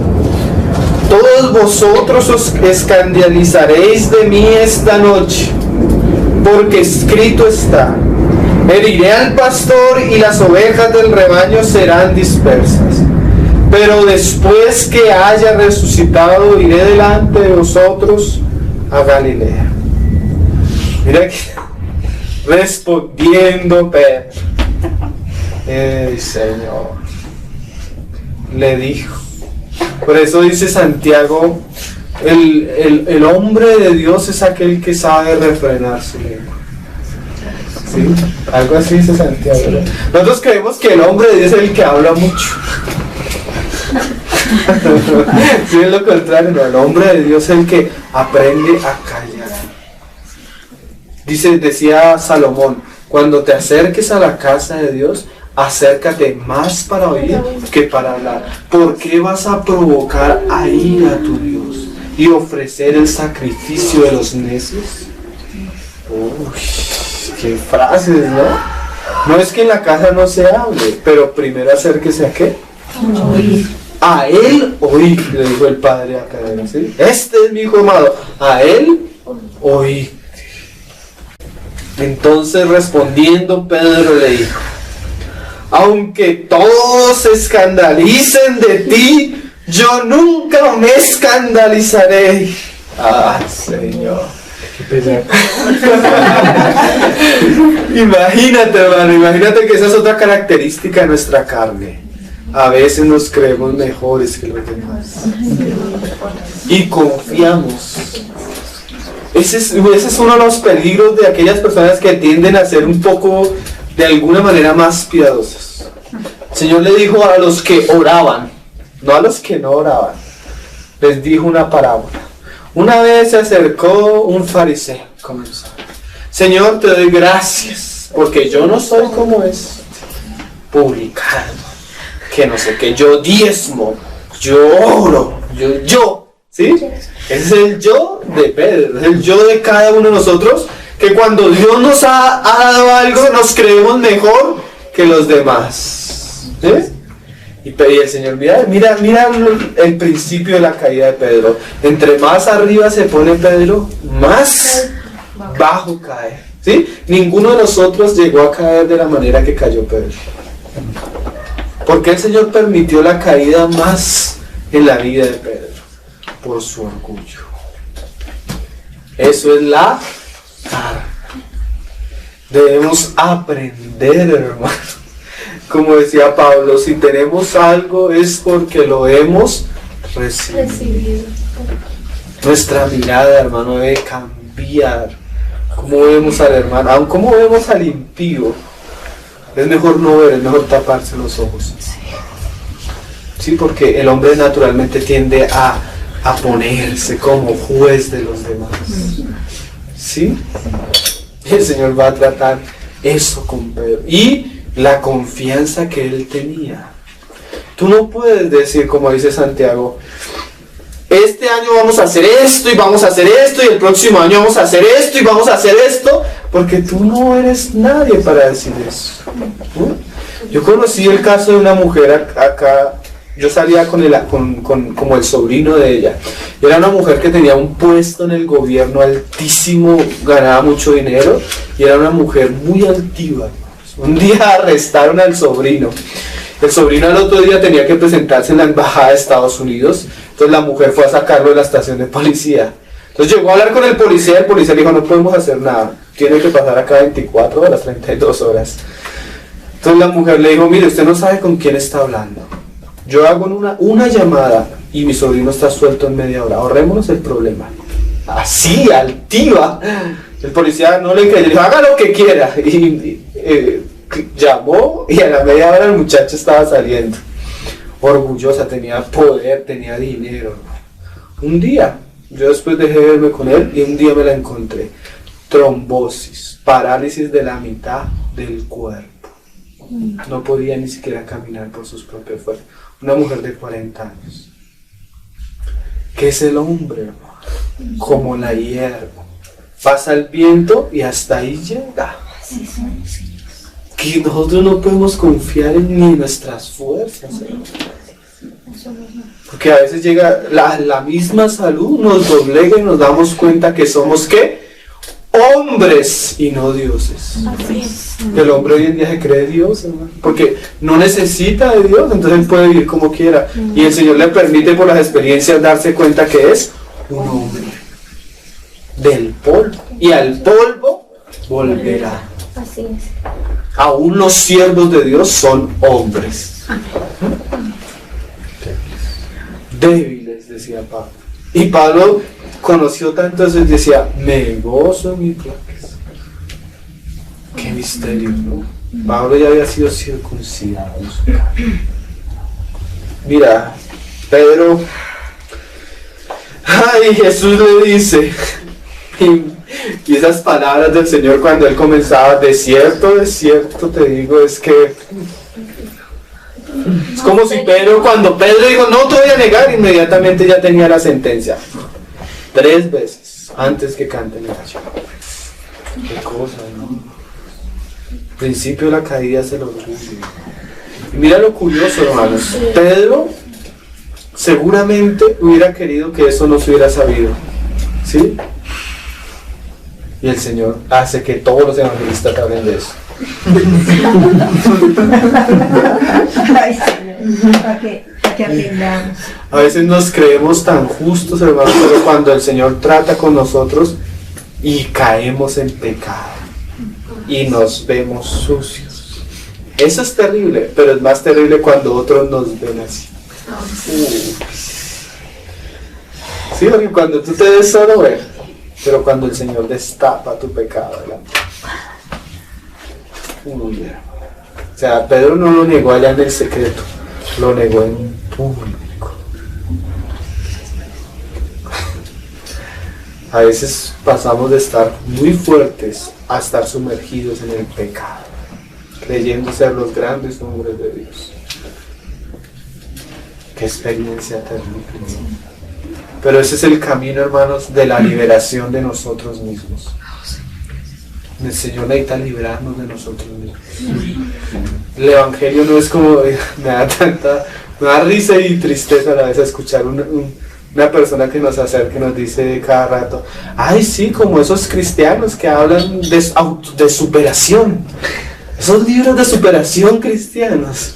todos vosotros os escandalizaréis de mí esta noche, porque escrito está, heriré al pastor y las ovejas del rebaño serán dispersas. Pero después que haya resucitado, iré delante de vosotros a Galilea. Mira que respondiendo Pedro, Señor, le dijo. Por eso dice Santiago, el hombre de Dios es aquel que sabe refrenar su lengua. ¿Sí? Algo así dice Santiago, ¿verdad? Nosotros creemos que el hombre de Dios es el que habla mucho. Sí, es lo contrario, no, el hombre de Dios es el que aprende a callar. Decía Salomón, cuando te acerques a la casa de Dios, acércate más para oír que para hablar. ¿Por qué vas a provocar a ir a tu Dios y ofrecer el sacrificio de los necios? Uy, qué frases, ¿no? No es que en la casa no se hable, pero primero acérquese a ¿qué? A él oír, le dijo el padre acá, ¿sí? Este es mi hijo amado, a él oír. Entonces respondiendo Pedro le dijo, aunque todos se escandalicen de ti, yo nunca me escandalizaré. Ah, Señor. Imagínate, hermano, imagínate que esa es otra característica de nuestra carne. A veces nos creemos mejores que los demás. Y confiamos. Ese es uno de los peligros de aquellas personas que tienden a ser un poco, de alguna manera, más piadosas. El Señor le dijo a los que oraban, no a los que no oraban, les dijo una parábola. Una vez se acercó un fariseo, comenzó: Señor, te doy gracias, porque yo no soy como este publicano, que no sé qué, yo diezmo, yo oro, yo, ¿sí? Ese es el yo de Pedro, es el yo de cada uno de nosotros, que cuando Dios nos ha dado algo, nos creemos mejor que los demás, ¿sí? Y el Señor, mira el principio de la caída de Pedro. Entre más arriba se pone Pedro, más bajo cae, ¿sí? Ninguno de nosotros llegó a caer de la manera que cayó Pedro. ¿Por qué el Señor permitió la caída más en la vida de Pedro? Por su orgullo. Eso es la carne. Debemos aprender, hermano. Como decía Pablo, si tenemos algo es porque lo hemos recibido. Nuestra mirada, hermano, debe cambiar. ¿Cómo vemos al hermano? Aun cómo vemos al impío. Es mejor no ver, es mejor taparse los ojos. Sí, porque el hombre naturalmente tiende a ponerse como juez de los demás. ¿Sí? El Señor va a tratar eso con Pedro. Y la confianza que él tenía. Tú no puedes decir, como dice Santiago, este año vamos a hacer esto y vamos a hacer esto, y el próximo año vamos a hacer esto y vamos a hacer esto, porque tú no eres nadie para decir eso. Yo conocí el caso de una mujer acá. Yo salía como el sobrino de ella. Era una mujer que tenía un puesto en el gobierno altísimo, ganaba mucho dinero, y era una mujer muy altiva. Un día arrestaron al sobrino. El sobrino al otro día tenía que presentarse en la embajada de Estados Unidos. Entonces la mujer fue a sacarlo de la estación de policía. Entonces llegó a hablar con el policía le dijo: no podemos hacer nada, tiene que pasar acá 24 horas, 32 horas. Entonces la mujer le dijo: mire, usted no sabe con quién está hablando. Yo hago una llamada y mi sobrino está suelto en media hora. Ahorrémonos el problema. Así, altiva. El policía no le creyó, le dijo: haga lo que quiera. Y llamó y a la media hora el muchacho estaba saliendo. Orgullosa, tenía poder, tenía dinero. Un día, yo después dejé de verme con él y un día me la encontré. Trombosis, parálisis de la mitad del cuerpo. No podía ni siquiera caminar por sus propias fuerzas. Una mujer de 40 años. ¿Qué es el hombre, hermano? Como la hierba. Pasa el viento y hasta ahí llega. Que nosotros no podemos confiar ni en nuestras fuerzas, hermano. Porque a veces llega la misma salud, nos doblega y nos damos cuenta que somos ¿qué? Hombres y no dioses. El hombre hoy en día se cree Dios, hermano, porque no necesita de Dios, entonces él puede vivir como quiera. Y el Señor le permite por las experiencias darse cuenta que es un hombre del polvo, y al polvo volverá. Así es. Aún los siervos de Dios son hombres. Débiles, decía Pablo. Y Pablo conoció tanto eso y decía: me gozo en mi flaqueza. Qué misterio, ¿no? Pablo ya había sido circuncidado en su carne. Mira, Pedro, ay, Jesús le dice, y esas palabras del Señor cuando él comenzaba: de cierto te digo, es que es como si Pedro, cuando Pedro dijo: no te voy a negar, inmediatamente ya tenía la sentencia. 3 veces antes que cante la canción. Qué cosa, ¿no? Principio de la caída es el orgullo. Y mira lo curioso, hermanos. Pedro seguramente hubiera querido que eso no se hubiera sabido, ¿sí? Y el Señor hace que todos los evangelistas hablen de eso. Ay, Señor, para que que aprendamos. A veces nos creemos tan justos, hermanos, pero cuando el Señor trata con nosotros y caemos en pecado y nos vemos sucios. Eso es terrible, pero es más terrible cuando otros nos ven así. Sí, porque cuando tú te ves solo ver, pero cuando el Señor destapa tu pecado, ¿verdad? O sea, Pedro no lo negó allá en el secreto, lo negó en público. A veces pasamos de estar muy fuertes a estar sumergidos en el pecado, creyendo ser los grandes hombres de Dios. Qué experiencia terrible. Pero ese es el camino, hermanos, de la liberación de nosotros mismos. El Señor necesita librarnos de nosotros mismos. El Evangelio no es como, me da risa y tristeza a la vez escuchar una persona que nos acerca y nos dice cada rato, ay sí, como esos cristianos que hablan de superación, esos libros de superación cristianos.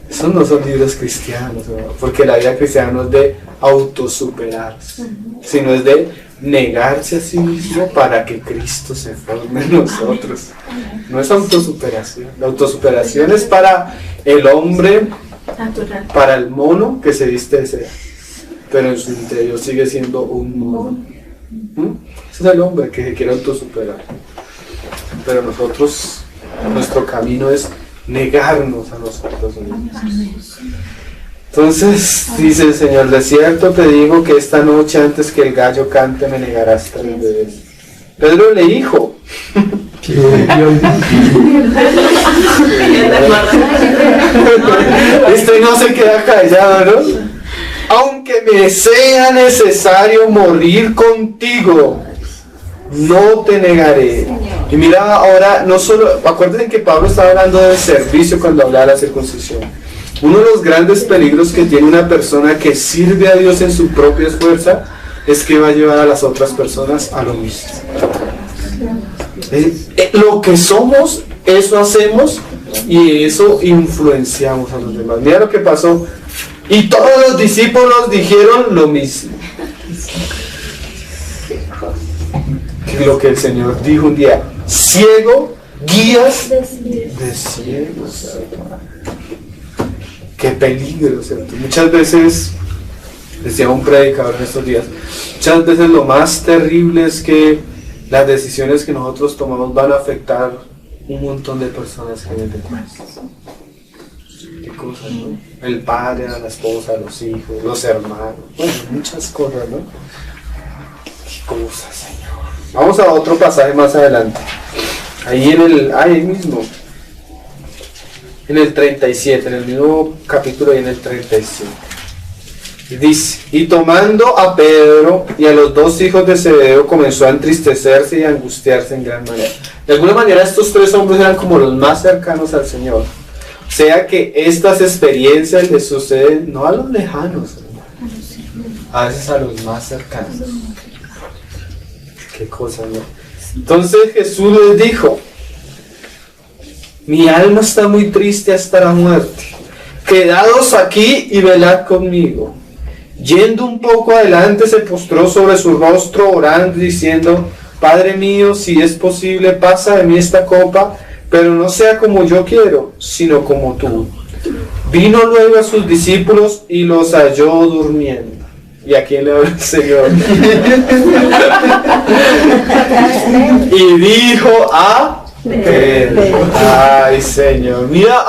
Esos no son libros cristianos, ¿no? Porque la vida cristiana no es de autosuperarse, sino es de negarse a sí mismo para que Cristo se forme en nosotros. No es autosuperación. La autosuperación es para el hombre, para el mono que se viste de seda, pero en su interior sigue siendo un mono. Ese es el hombre que se quiere autosuperar. Pero nosotros, nuestro camino es negarnos a nosotros mismos. Entonces dice el Señor, de cierto te digo que esta noche antes que el gallo cante me negarás 3 veces. Pedro le dijo, este no se queda callado, ¿no? Aunque me sea necesario morir contigo, no te negaré. Y mira, ahora no solo, acuérdense que Pablo estaba hablando del servicio cuando hablaba de la circuncisión. Uno de los grandes peligros que tiene una persona que sirve a Dios en su propia fuerza es que va a llevar a las otras personas a lo mismo. Lo que somos, eso hacemos y eso influenciamos a los demás. Mira lo que pasó. Y todos los discípulos dijeron lo mismo. Lo que el Señor dijo un día, ciego, guías de ciegos. Qué peligro, ¿cierto? Muchas veces, decía un predicador en estos días, muchas veces lo más terrible es que las decisiones que nosotros tomamos van a afectar un montón de personas que vienen detrás. Qué cosas, ¿no? El padre, a la esposa, a los hijos, los hermanos, bueno, muchas cosas, ¿no? Qué cosas, Señor. Vamos a otro pasaje más adelante. Ahí mismo. En el 37, en el mismo capítulo y en el 37. Y dice, y tomando a Pedro y a los 2 hijos de Zebedeo comenzó a entristecerse y a angustiarse en gran manera. De alguna manera estos 3 hombres eran como los más cercanos al Señor. O sea que estas experiencias les suceden no a los lejanos, a veces a los más cercanos. Qué cosa, ¿no? Entonces Jesús les dijo, mi alma está muy triste hasta la muerte. Quedaos aquí y velad conmigo. Yendo un poco adelante se postró sobre su rostro orando diciendo, Padre mío, si es posible, pasa de mí esta copa, pero no sea como yo quiero, sino como tú. Vino luego a sus discípulos y los halló durmiendo. ¿Y a quién le habla el Señor? Y dijo a Pedro. Ay, Señor. Mira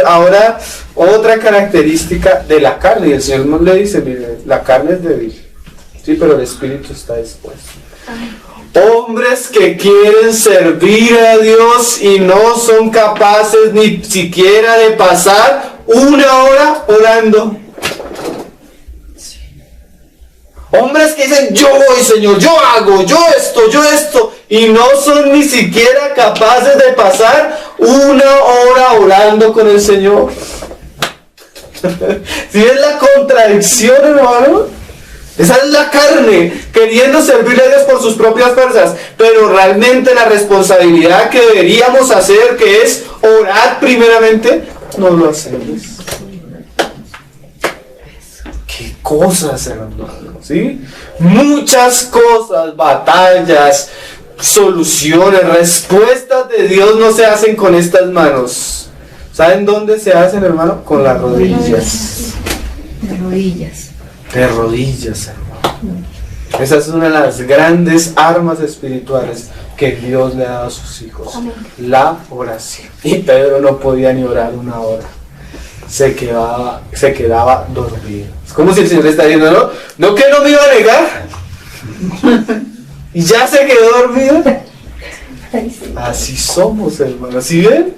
ahora otra característica de la carne. Y el Señor le dice, mire, la carne es débil. Sí, pero el espíritu está dispuesto. Hombres que quieren servir a Dios y no son capaces ni siquiera de pasar 1 hora orando. Hombres que dicen, yo voy, Señor, yo hago, yo esto, y no son ni siquiera capaces de pasar 1 hora orando con el Señor. ¿Sí es la contradicción, hermano? Esa es la carne, queriendo servirle a Dios por sus propias fuerzas, pero realmente la responsabilidad que deberíamos hacer, que es orar primeramente, no lo hacemos. cosas, hermano, ¿sí? Muchas cosas, batallas, soluciones, respuestas de Dios no se hacen con estas manos. ¿Saben dónde se hacen, hermano? Con las rodillas. De rodillas. De rodillas, hermano. Esa es una de las grandes armas espirituales que Dios le ha dado a sus hijos. La oración. Y Pedro no podía ni orar una hora. Se quedaba dormido. Es como si el Señor le está diciendo, no que no me iba a negar. Y ya se quedó dormido. Así somos, hermanos. ¿Sí ven?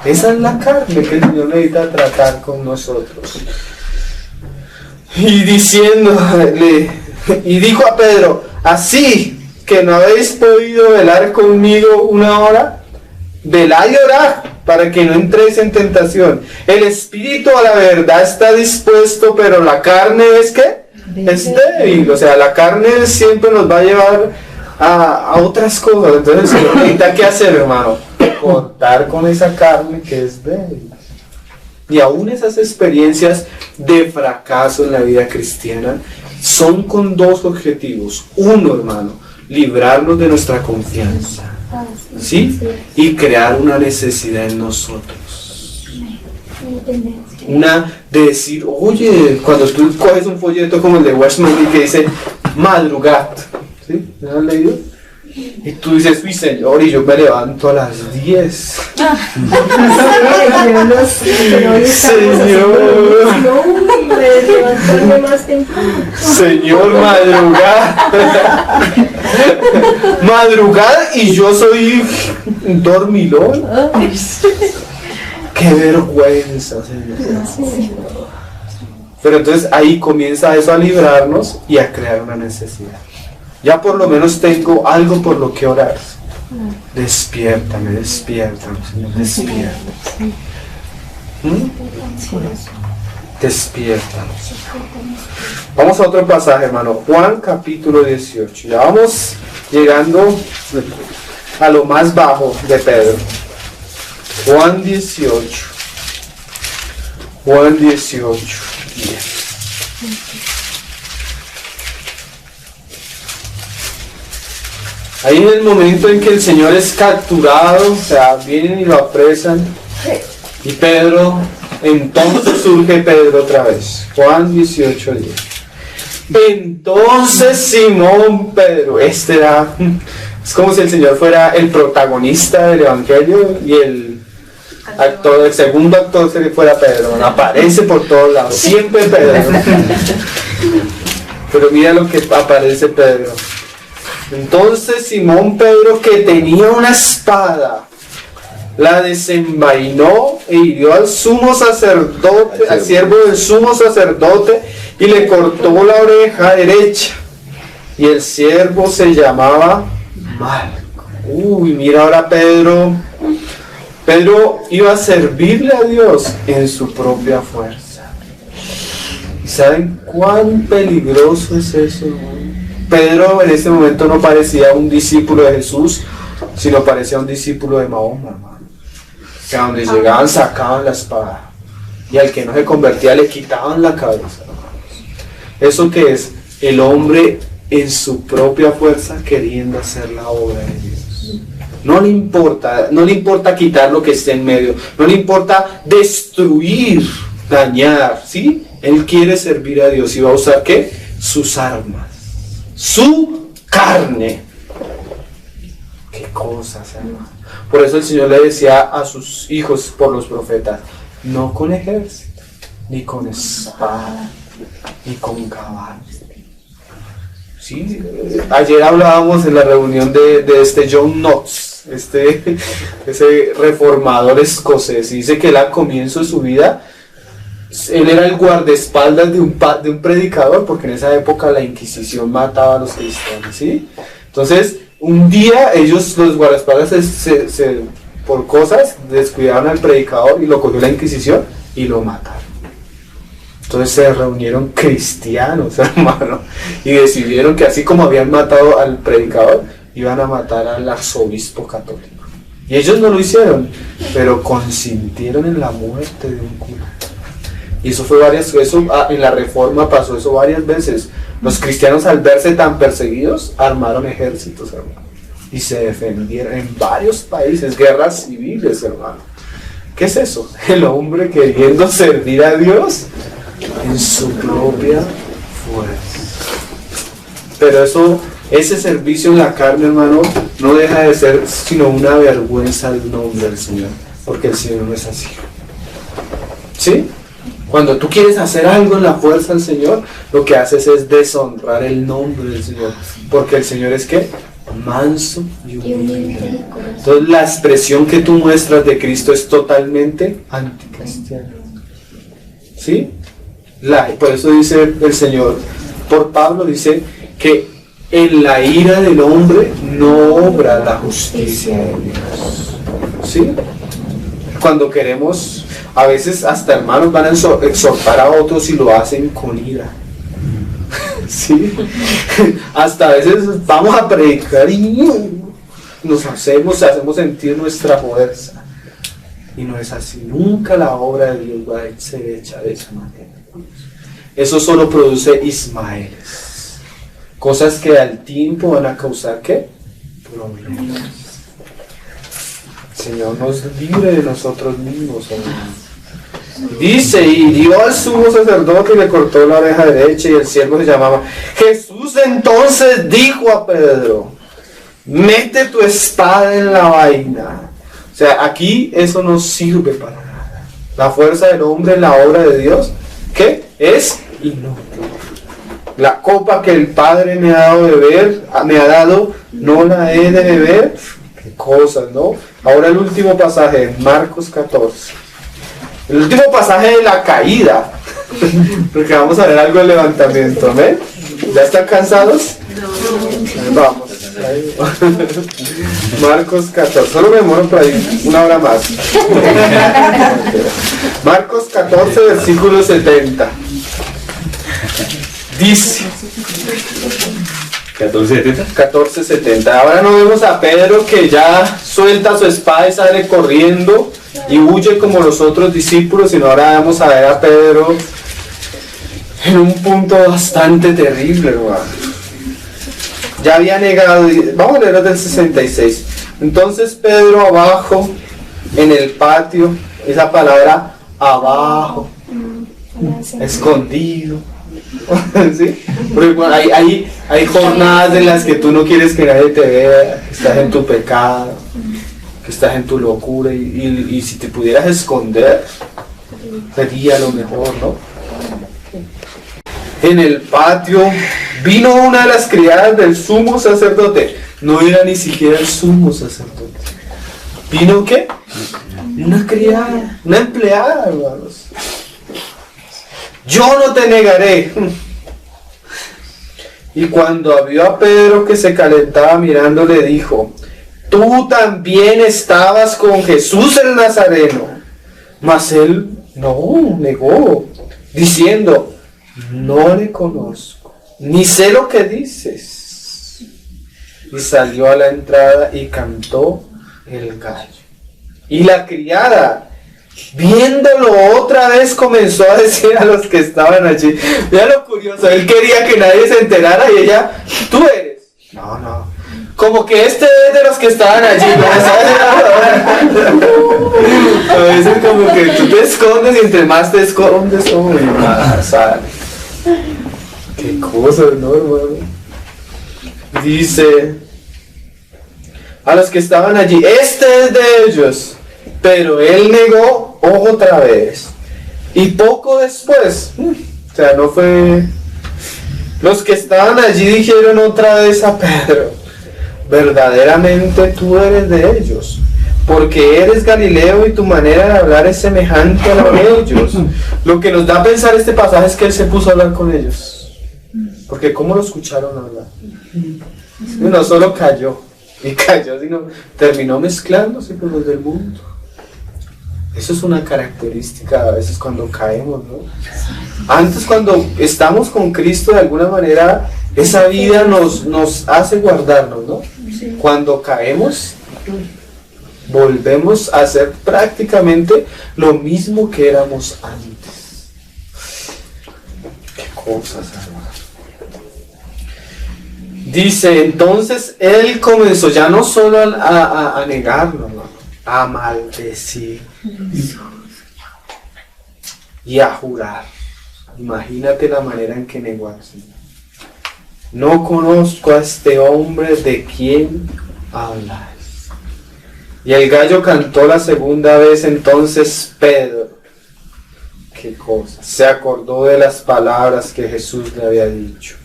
Esa es la carne que el Señor necesita tratar con nosotros. Y dijo a Pedro, así que no habéis podido velar conmigo una hora, velad y orad para que no entréis en tentación. El espíritu a la verdad está dispuesto, pero la carne es ¿qué? Es débil. O sea, la carne siempre nos va a llevar a otras cosas. Entonces el Señor necesita ¿qué hacer, hermano? Cortar con esa carne que es débil. Y aún esas experiencias de fracaso en la vida cristiana son con dos objetivos. Uno, hermano, librarnos de nuestra confianza, ¿sí? Y crear una necesidad en nosotros. Una de decir, oye, cuando tú coges un folleto como el de Watchman que dice madrugad, ¿sí? ¿Me han leído? Y tú dices, uy Señor, y yo me levanto a las 10. Señor, madrugada y yo soy dormilón. Qué vergüenza, Señor. Pero entonces ahí comienza eso a librarnos y a crear una necesidad. Ya por lo menos tengo algo por lo que orar. Despiértame, Señor, despiértame. Despiértame. Vamos a otro pasaje, hermano. Juan capítulo 18. Ya vamos llegando a lo más bajo de Pedro. Juan 18. Juan 18. 10. Ahí en el momento en que el Señor es capturado, o sea, vienen y lo apresan, y Pedro, entonces surge Pedro otra vez. Juan 18, 10. Entonces Simón Pedro, es como si el Señor fuera el protagonista del Evangelio y el segundo actor fuera Pedro, aparece por todos lados, siempre Pedro. Pero mira lo que aparece Pedro. Entonces Simón Pedro, que tenía una espada, la desenvainó e hirió al sumo sacerdote, al siervo del sumo sacerdote, y le cortó la oreja derecha. Y el siervo se llamaba Malco. Uy, mira ahora Pedro. Pedro iba a servirle a Dios en su propia fuerza. ¿Y saben cuán peligroso es eso, hermano? Pedro en ese momento no parecía un discípulo de Jesús, sino parecía un discípulo de Mahoma, hermano. Que a donde llegaban sacaban la espada, y al que no se convertía le quitaban la cabeza. ¿Eso qué es? El hombre en su propia fuerza queriendo hacer la obra de Dios. No le importa quitar lo que esté en medio, no le importa destruir, dañar, ¿sí? Él quiere servir a Dios y va a usar ¿qué? Sus armas. Su carne. Qué cosas, hermano. Por eso el Señor le decía a sus hijos por los profetas, no con ejército, ni con espada, ni con caballos. Sí, ayer hablábamos en la reunión de este John Knox, ese reformador escocés, y dice que él al comienzo de su vida él era el guardaespaldas de un predicador, porque en esa época la Inquisición mataba a los cristianos, ¿sí? Entonces, un día ellos, los guardaespaldas, por cosas, descuidaron al predicador y lo cogió la Inquisición y lo mataron. Entonces se reunieron cristianos, hermano, y decidieron que así como habían matado al predicador, iban a matar al arzobispo católico. Y ellos no lo hicieron, pero consintieron en la muerte de un cura. Y eso en la Reforma pasó eso varias veces. Los cristianos, al verse tan perseguidos, armaron ejércitos, hermano, y se defendieron en varios países, guerras civiles, hermano. ¿Qué es eso? El hombre queriendo servir a Dios en su propia fuerza. Pero ese servicio en la carne, hermano, no deja de ser sino una vergüenza al nombre del Señor, porque el Señor no es así. ¿Sí? Cuando tú quieres hacer algo en la fuerza del Señor, lo que haces es deshonrar el nombre del Señor, porque el Señor es ¿qué? Manso y humilde. Entonces la expresión que tú muestras de Cristo es totalmente anticristiana. ¿Sí? Por eso dice el Señor, por Pablo dice que en la ira del hombre no obra la justicia de Dios. ¿Sí? Cuando queremos, a veces hasta hermanos van a exhortar a otros y lo hacen con ira. ¿Sí? Hasta a veces vamos a predicar y nos hacemos sentir nuestra fuerza. Y no es así. Nunca la obra de Dios va a ser hecha de esa manera. Eso solo produce ismaeles. Cosas que al tiempo van a causar ¿qué? Problemas. El Señor nos libre de nosotros mismos, hermanos. Dice, y dio al sumo sacerdote y le cortó la oreja derecha, y el siervo se llamaba. Jesús entonces dijo a Pedro, mete tu espada en la vaina. O sea, aquí eso no sirve para nada. La fuerza del hombre en la obra de Dios, ¿qué? Es inútil. La copa que el Padre me ha dado, no la he de beber. Qué cosas, ¿no? Ahora el último pasaje, Marcos 14. El último pasaje de la caída, porque vamos a ver algo del levantamiento, ¿ven? ¿Ya están cansados? No. Vamos. Marcos 14, solo me demoro por ahí una hora más. Marcos 14, versículo 70. Dice 14:70. Ahora no vemos a Pedro que ya suelta su espada y sale corriendo y huye como los otros discípulos, sino ahora vamos a ver a Pedro en un punto bastante terrible, hermano. Ya había negado, vamos a leer del 66. Entonces Pedro abajo, en el patio, esa palabra abajo, escondido. ¿Sí? Porque bueno, hay jornadas en las que tú no quieres que nadie te vea, que estás en tu pecado, que estás en tu locura, y si te pudieras esconder, sería lo mejor, ¿no? En el patio vino una de las criadas del sumo sacerdote. No era ni siquiera el sumo sacerdote. ¿Vino qué? Una criada, una empleada, hermanos. Yo no te negaré. Y cuando vio a Pedro que se calentaba mirando, le dijo, tú también estabas con Jesús el Nazareno. Mas él no negó, diciendo, no le conozco, ni sé lo que dices. Y salió a la entrada y cantó el gallo. Y la criada, viéndolo otra vez, comenzó a decir a los que estaban allí. Mira lo curioso, él quería que nadie se enterara y ella, tú eres. No. Como que este es de los que estaban allí. A veces como que tú te escondes y entre más te escondes, como más sale. Qué cosa, ¿no, hermano? Dice, a los que estaban allí, este es de ellos. Pero él negó otra vez. Y poco después, o sea, no fue... Los que estaban allí dijeron otra vez a Pedro, verdaderamente tú eres de ellos, porque eres Galileo y tu manera de hablar es semejante a la de ellos. Lo que nos da a pensar este pasaje es que él se puso a hablar con ellos. Porque ¿cómo lo escucharon hablar? No solo cayó, sino terminó mezclándose con los del mundo. Eso es una característica a veces cuando caemos, ¿no? Antes, cuando estamos con Cristo, de alguna manera esa vida nos hace guardarnos, ¿no? Sí. Cuando caemos, volvemos a ser prácticamente lo mismo que éramos antes. cosas, hermano. Dice, entonces él comenzó ya no solo a negarlo, ¿no? A maldecir y a jurar. Imagínate la manera en que negó al Señor. No conozco a este hombre de quien habláis. Y el gallo cantó la segunda vez, entonces Pedro, qué cosa, se acordó de las palabras que Jesús le había dicho.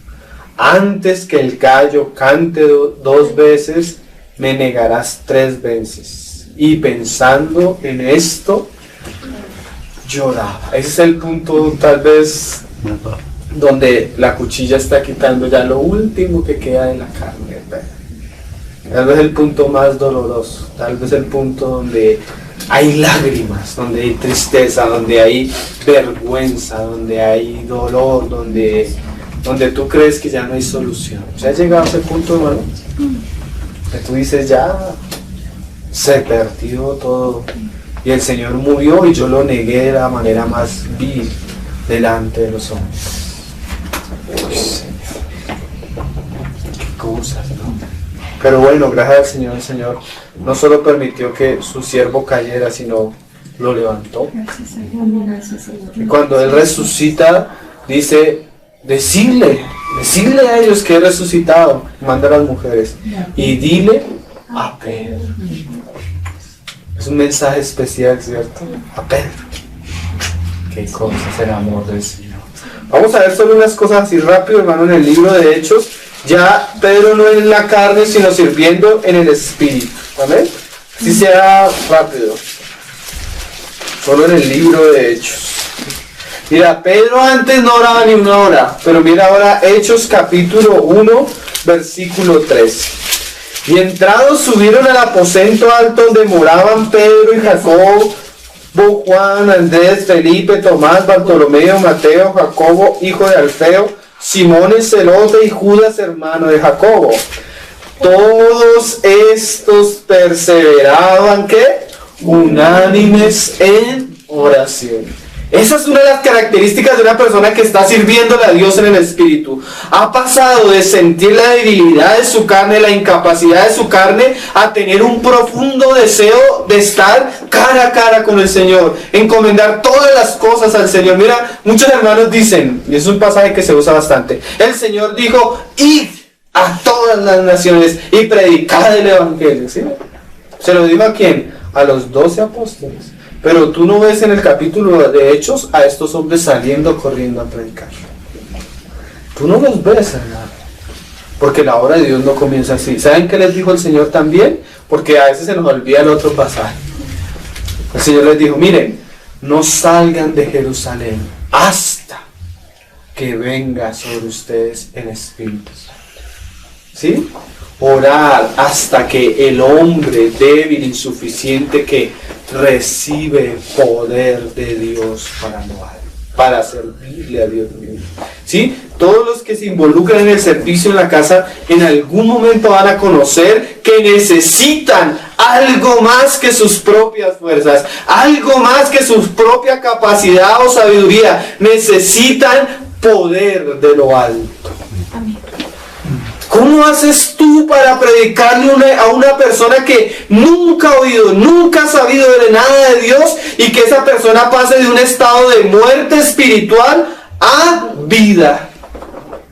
Antes que el gallo cante 2 veces, me negarás 3 veces. Y pensando en esto, lloraba. Ese es el punto tal vez donde la cuchilla está quitando ya lo último que queda de la carne. Tal vez el punto más doloroso, tal vez el punto donde hay lágrimas, donde hay tristeza, donde hay vergüenza, donde hay dolor, donde tú crees que ya no hay solución. ¿Ya has llegado a ese punto, hermano? Que tú dices, ya se perdió todo y el Señor murió y yo lo negué de la manera más vil delante de los hombres. Uy, Señor, qué cosas, ¿no? Pero bueno, gracias al Señor, el Señor no solo permitió que su siervo cayera, sino lo levantó. Y cuando Él resucita, dice, decirle a ellos que he resucitado, manda a las mujeres, y dile a Pedro. Es un mensaje especial, ¿cierto? A Pedro. Qué cosa es el amor del Señor. Vamos a ver solo unas cosas así rápido, hermano, en el libro de Hechos. Ya Pedro no en la carne, sino sirviendo en el Espíritu. ¿Amén? Así sea rápido. Solo en el libro de Hechos. Mira, Pedro antes no oraba ni una hora, pero mira ahora Hechos capítulo 1, versículo 13. Y entrados subieron al aposento alto donde moraban Pedro y Jacobo, Juan, Andrés, Felipe, Tomás, Bartolomeo, Mateo, Jacobo, hijo de Alfeo, Simón el celote y Judas, hermano de Jacobo. Todos estos perseveraban, ¿qué? Unánimes en oración. Esa es una de las características de una persona que está sirviéndole a Dios en el Espíritu. Ha pasado de sentir la debilidad de su carne, la incapacidad de su carne, a tener un profundo deseo de estar cara a cara con el Señor, encomendar todas las cosas al Señor. Mira, muchos hermanos dicen, y es un pasaje que se usa bastante, el Señor dijo, id a todas las naciones y predicad el Evangelio. ¿Sí? ¿Se lo dijo a quién? A los 12 apóstoles. Pero tú no ves en el capítulo de Hechos a estos hombres saliendo corriendo a predicar. Tú no los ves, hermano. Porque la obra de Dios no comienza así. ¿Saben qué les dijo el Señor también? Porque a veces se nos olvida el otro pasaje. El Señor les dijo, miren, no salgan de Jerusalén hasta que venga sobre ustedes el Espíritu Santo. ¿Sí? Orar hasta que el hombre débil, insuficiente, que recibe poder de Dios para servirle a Dios mismo. ¿Sí? Todos los que se involucran en el servicio en la casa en algún momento van a conocer que necesitan algo más que sus propias fuerzas, algo más que su propia capacidad o sabiduría. Necesitan poder de lo alto. Amén. ¿Cómo haces tú para predicarle a una persona que nunca ha oído, nunca ha sabido de nada de Dios y que esa persona pase de un estado de muerte espiritual a vida?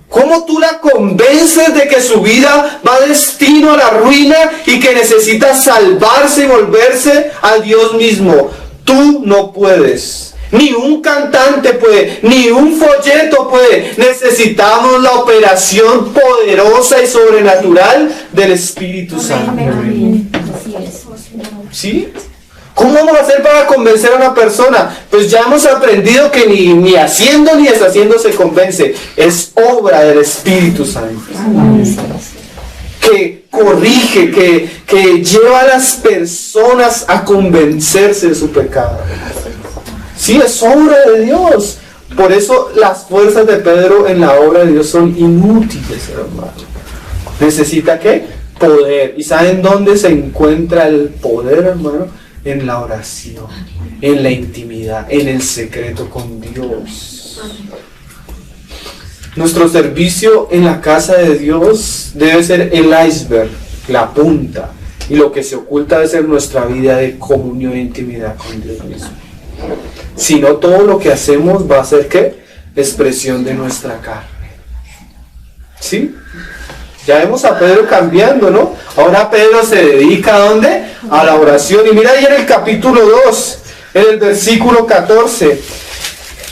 ¿Cómo tú la convences de que su vida va destino a la ruina y que necesita salvarse y volverse a Dios mismo? Tú no puedes. Ni un cantante puede, ni un folleto puede. Necesitamos la operación poderosa y sobrenatural del Espíritu Santo. ¿Sí? ¿Cómo vamos a hacer para convencer a una persona? Pues ya hemos aprendido que ni haciendo ni deshaciendo se convence. Es obra del Espíritu Santo. Que corrige, que lleva a las personas a convencerse de su pecado. Sí, es obra de Dios. Por eso las fuerzas de Pedro en la obra de Dios son inútiles, hermano. ¿Necesita qué? Poder. ¿Y saben dónde se encuentra el poder, hermano? En la oración, en la intimidad, en el secreto con Dios. Nuestro servicio en la casa de Dios debe ser el iceberg, la punta, y lo que se oculta debe ser nuestra vida de comunión e intimidad con Dios mismo. Si no, todo lo que hacemos va a ser ¿qué? Expresión de nuestra carne. ¿Sí? Ya vemos a Pedro cambiando, ¿no? Ahora Pedro se dedica ¿a dónde? A la oración. Y mira ahí en el capítulo 2, en el versículo 14,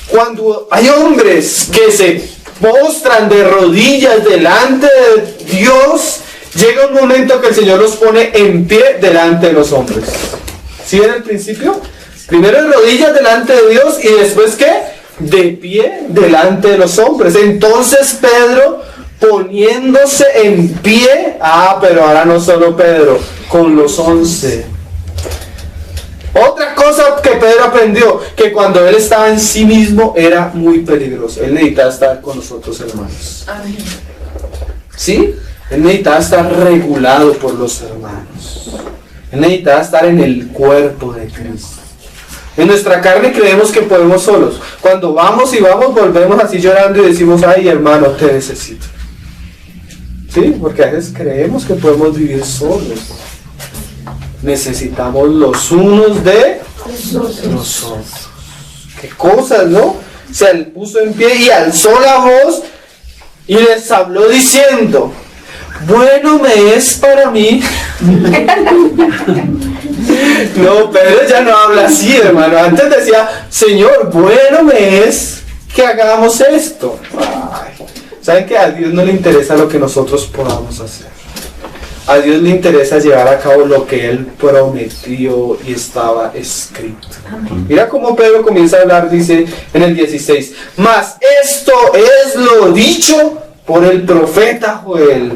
cuando hay hombres que se postran de rodillas delante de Dios, llega un momento que el Señor los pone en pie delante de los hombres. ¿Sí ven el principio? Primero en rodillas delante de Dios y después ¿qué? De pie delante de los hombres. Entonces Pedro, poniéndose en pie, pero ahora no solo Pedro, con los 11. Otra cosa que Pedro aprendió, que cuando él estaba en sí mismo era muy peligroso. Él necesitaba estar con los otros hermanos. Amén. ¿Sí? Él necesitaba estar regulado por los hermanos. Él necesitaba estar en el cuerpo de Cristo. En nuestra carne creemos que podemos solos. Cuando vamos y volvemos así llorando y decimos, ay hermano, te necesito. ¿Sí? Porque a veces creemos que podemos vivir solos. Necesitamos los unos de los otros. Qué cosas, ¿no? Se puso en pie y alzó la voz y les habló diciendo, bueno me es para mí. No, Pedro ya no habla así, hermano. Antes decía, Señor, bueno me es que hagamos esto. Ay, ¿saben que a Dios no le interesa lo que nosotros podamos hacer? A Dios le interesa llevar a cabo lo que Él prometió y estaba escrito. Amén. Mira cómo Pedro comienza a hablar, dice en el 16, mas esto es lo dicho por el profeta Joel.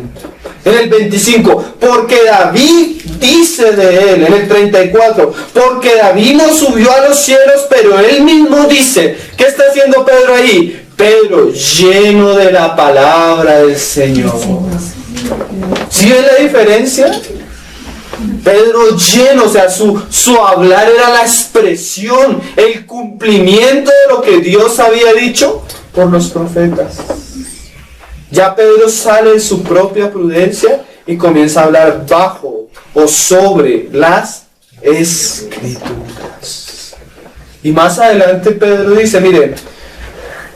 En el 25, porque David dice de él. En el 34, porque David no subió a los cielos, pero él mismo dice. ¿Qué está haciendo Pedro ahí? Pedro lleno de la palabra del Señor. ¿Sí ven la diferencia? Pedro lleno, o sea, su hablar era la expresión, el cumplimiento de lo que Dios había dicho por los profetas. Ya Pedro sale de su propia prudencia y comienza a hablar bajo o sobre las Escrituras. Y más adelante Pedro dice, miren,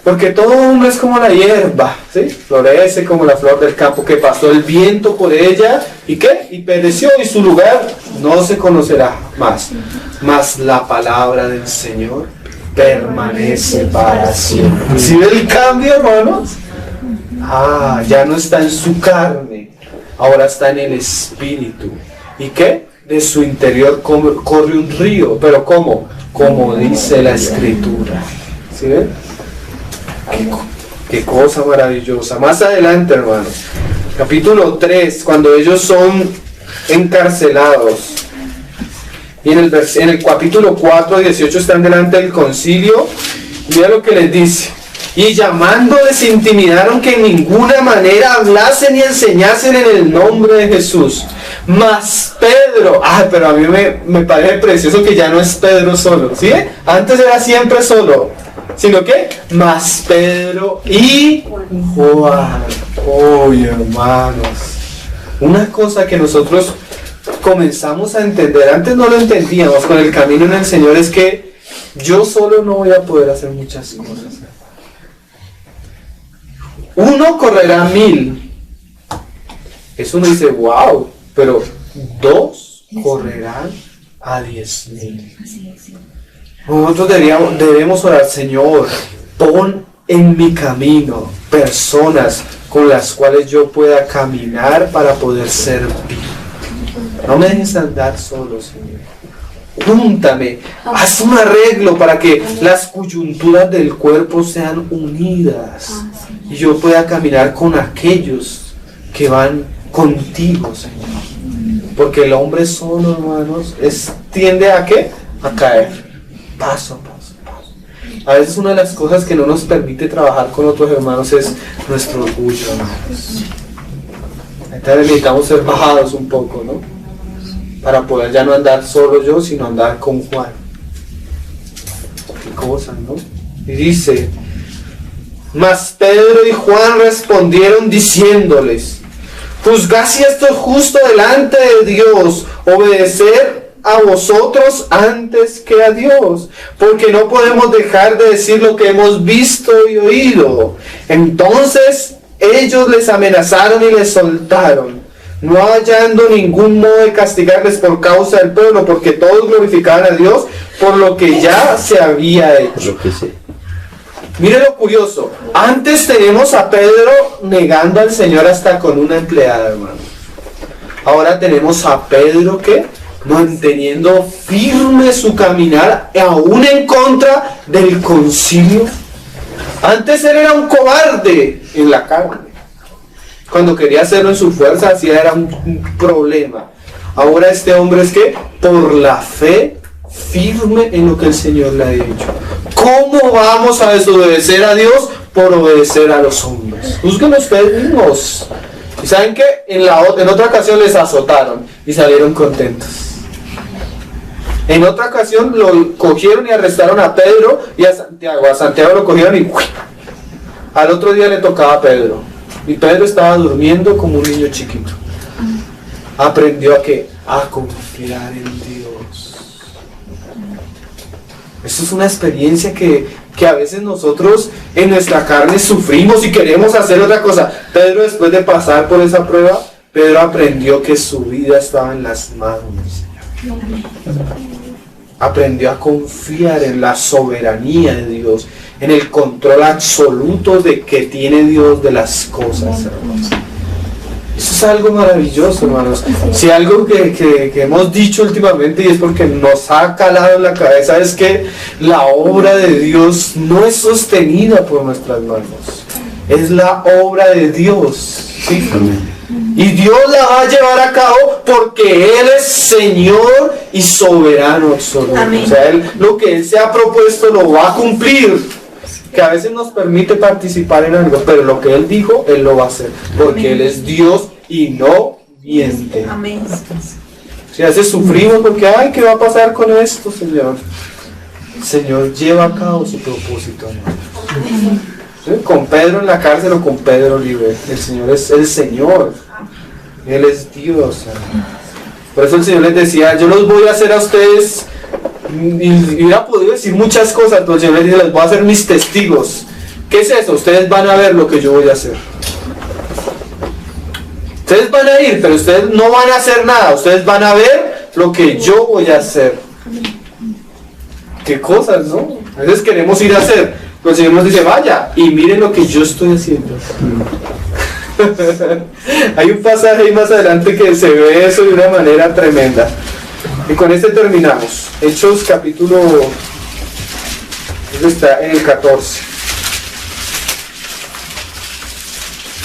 porque todo hombre es como la hierba, ¿sí? Florece como la flor del campo, que pasó el viento por ella, ¿y qué? Y pereció, y su lugar no se conocerá más. Mas la palabra del Señor permanece para siempre. ¿Sí ve el cambio, hermanos? Ya no está en su carne, ahora está en el Espíritu. ¿Y qué? De su interior corre un río, pero ¿cómo? Como dice la Escritura. ¿Sí ven? Qué cosa maravillosa. Más adelante, hermanos, capítulo 3, cuando ellos son encarcelados, y en el capítulo 4, 18 están delante del concilio. Mira lo que les dice: y llamándoles intimidaron que en ninguna manera hablasen y enseñasen en el nombre de Jesús. Mas Pedro, pero a mí me parece precioso que ya no es Pedro solo, ¿sí? Antes era siempre solo, sino que más Pedro y Juan. Oye, hermanos, una cosa que nosotros comenzamos a entender, antes no lo entendíamos con el camino en el Señor, es que yo solo no voy a poder hacer muchas cosas. Uno correrá 1000. Eso uno dice, wow, pero 2 correrán a 10,000. Nosotros debemos orar, Señor, pon en mi camino personas con las cuales yo pueda caminar para poder servir. No me dejes andar solo, Señor. Júntame, haz un arreglo para que las coyunturas del cuerpo sean unidas y yo pueda caminar con aquellos que van contigo, Señor. Porque el hombre solo, hermanos, tiende a ¿qué? A caer. Paso a paso, paso. A veces una de las cosas que no nos permite trabajar con otros hermanos es nuestro orgullo, hermanos. Entonces necesitamos ser bajados un poco, ¿no? Para poder ya no andar solo yo, sino andar con Juan. Qué cosas, ¿no? Y dice, Mas Pedro y Juan respondieron diciéndoles: juzgad si esto es justo delante de Dios, obedecer a vosotros antes que a Dios, porque no podemos dejar de decir lo que hemos visto y oído. Entonces ellos les amenazaron y les soltaron, no hallando ningún modo de castigarles por causa del pueblo, porque todos glorificaban a Dios por lo que ya se había hecho. Mire lo curioso, antes tenemos a Pedro negando al Señor hasta con una empleada, hermano. Ahora tenemos a Pedro que manteniendo firme su caminar, aún en contra del concilio. Antes él era un cobarde en la carne. Cuando quería hacerlo en su fuerza, así era un problema. Ahora este hombre es que por la fe firme en lo que el Señor le ha dicho. ¿Cómo vamos a desobedecer a Dios por obedecer a los hombres? Juzguen ustedes mismos. Y saben que en otra ocasión les azotaron y salieron contentos. En otra ocasión lo cogieron y arrestaron a Pedro y a Santiago. A Santiago lo cogieron y ¡uy! Al otro día le tocaba a Pedro. Y Pedro estaba durmiendo como un niño chiquito. Aprendió a ¿qué? A confiar en Dios. Eso es una experiencia que a veces nosotros en nuestra carne sufrimos y queremos hacer otra cosa. Pedro, después de pasar por esa prueba, Pedro aprendió que su vida estaba en las manos del Señor. Aprendió a confiar en la soberanía de Dios, en el control absoluto de que tiene Dios de las cosas, hermanos. Eso es algo maravilloso, hermanos. Si algo que hemos dicho últimamente, y es porque nos ha calado en la cabeza, es que la obra de Dios no es sostenida por nuestras manos. Es la obra de Dios, ¿sí? Y Dios la va a llevar a cabo porque Él es Señor y soberano absoluto. O sea, lo que Él se ha propuesto lo va a cumplir. Que a veces nos permite participar en algo, pero lo que Él dijo, Él lo va a hacer. Porque Él es Dios y no miente. Amén. Si a veces sufrimos porque, ay, ¿qué va a pasar con esto, Señor? El Señor lleva a cabo su propósito, hermanos. ¿Sí? Con Pedro en la cárcel o con Pedro libre. El Señor es el Señor. Él es Dios. Por eso el Señor les decía: yo los voy a hacer a ustedes. Y hubiera podido decir muchas cosas, pero el Señor les dice: les voy a hacer mis testigos. ¿Qué es eso? Ustedes van a ver lo que yo voy a hacer. Ustedes van a ir, pero ustedes no van a hacer nada. Ustedes van a ver lo que yo voy a hacer. ¿Qué cosas, no? A veces queremos ir a hacer, pero el Señor nos dice: vaya y miren lo que yo estoy haciendo. Hay un pasaje ahí más adelante que se ve eso de una manera tremenda. Y con este terminamos. Hechos capítulo... Eso está en el 14.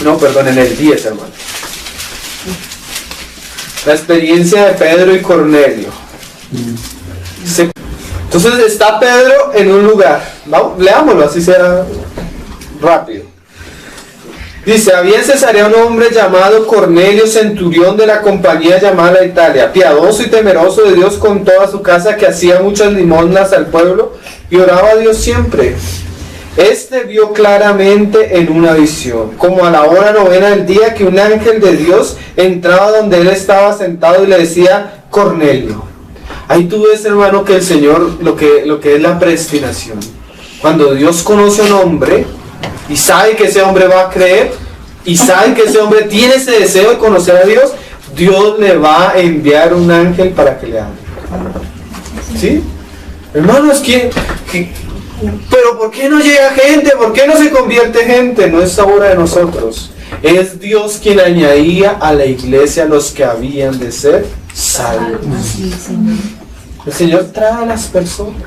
No, perdón, en el 10, hermano. La experiencia de Pedro y Cornelio. Entonces está Pedro en un lugar. Vamos, leámoslo, así será rápido. Dice: había en Cesarea un hombre llamado Cornelio, centurión de la compañía llamada La Italia, piadoso y temeroso de Dios con toda su casa, que hacía muchas limosnas al pueblo y oraba a Dios siempre. Este vio claramente en una visión, como a la hora 9 del día, que un ángel de Dios entraba donde él estaba sentado y le decía: Cornelio. Ahí tú ves, hermano, que el Señor, lo que es la predestinación. Cuando Dios conoce a un hombre y sabe que ese hombre va a creer, y sabe que ese hombre tiene ese deseo de conocer a Dios, Dios le va a enviar un ángel para que le hable. ¿Sí? Hermanos, pero ¿por qué no llega gente? ¿Por qué no se convierte gente? No es obra de nosotros. Es Dios quien añadía a la iglesia los que habían de ser salvos. El Señor trae a las personas.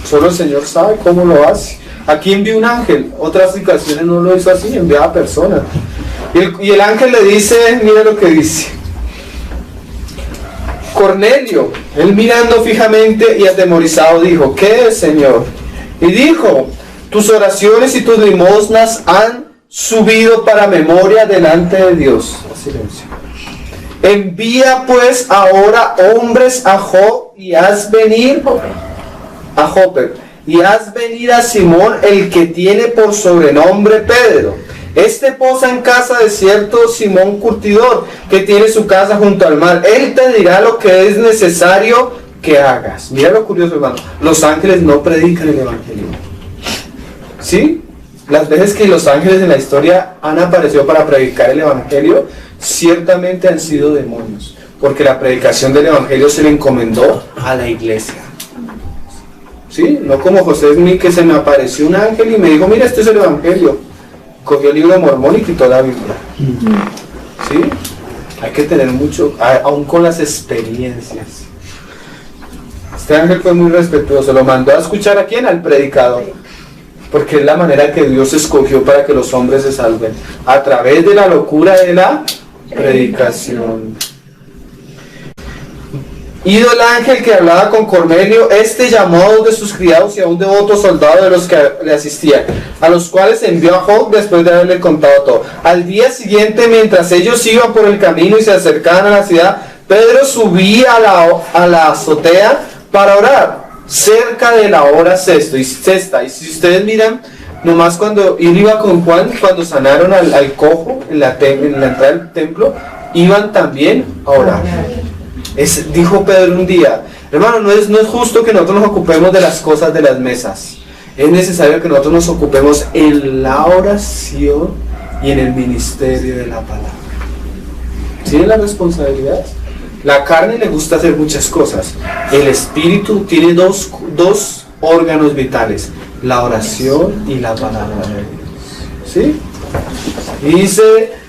Solo el Señor sabe cómo lo hace. Aquí envió un ángel, otras ocasiones no lo hizo así, enviaba personas. Y el ángel le dice, mira lo que dice: Cornelio. Él mirando fijamente y atemorizado dijo: ¿qué es, Señor? Y dijo: tus oraciones y tus limosnas han subido para memoria delante de Dios. Silencio. Envía pues ahora hombres a Jope y haz venir a Jope y haz venir a Simón, el que tiene por sobrenombre Pedro. Este posa en casa de cierto Simón curtidor, que tiene su casa junto al mar. Él te dirá lo que es necesario que hagas. Mira lo curioso, hermano. Los ángeles no predican el evangelio. ¿Sí? Las veces que los ángeles en la historia han aparecido para predicar el evangelio, ciertamente han sido demonios, porque la predicación del evangelio se le encomendó a la iglesia. ¿Sí? No como José Smith, que se me apareció un ángel y me dijo, mira, este es el evangelio. Cogió el libro de Mormón y quitó la Biblia. ¿Sí? Hay que tener mucho, aún con las experiencias. Este ángel fue muy respetuoso, lo mandó a escuchar a quién, al predicador, porque es la manera que Dios escogió para que los hombres se salven, a través de la locura de la predicación. Ido el ángel que hablaba con Cornelio, este llamó a dos de sus criados y a un devoto soldado de los que le asistían, a los cuales envió a Job después de haberle contado todo. Al día siguiente, mientras ellos iban por el camino y se acercaban a la ciudad, Pedro subía a la azotea para orar, cerca de la hora sexta. Y si ustedes miran, nomás cuando él iba con Juan, cuando sanaron al cojo en la entrada del templo, iban también a orar. Dijo Pedro un día, hermano, no es justo que nosotros nos ocupemos de las cosas de las mesas. Es necesario que nosotros nos ocupemos en la oración y en el ministerio de la palabra. ¿Tiene la responsabilidad? La carne le gusta hacer muchas cosas. El espíritu tiene dos órganos vitales, la oración y la palabra de Dios. ¿Sí? Y dice,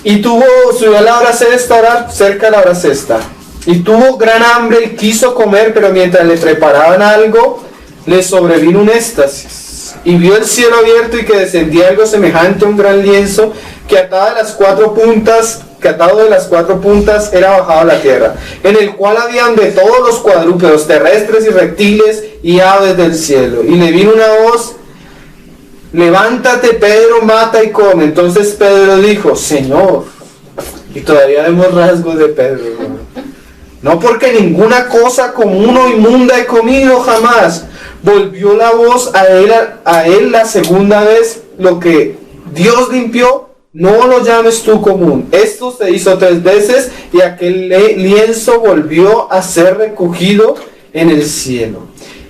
y subió a la hora sexta, cerca de la hora sexta, y tuvo gran hambre y quiso comer, pero mientras le preparaban algo, le sobrevino un éxtasis, y vio el cielo abierto y que descendía algo semejante a un gran lienzo, que atado de las cuatro puntas era bajado a la tierra, en el cual habían de todos los cuadrúpedos, terrestres y reptiles y aves del cielo. Y le vino una voz: levántate, Pedro, mata y come. Entonces Pedro dijo: Señor. Y todavía vemos rasgos de Pedro, no porque ninguna cosa común o inmunda he comido jamás. Volvió la voz a él la segunda vez: lo que Dios limpió, no lo llames tú común. Esto se hizo 3 veces y aquel lienzo volvió a ser recogido en el cielo.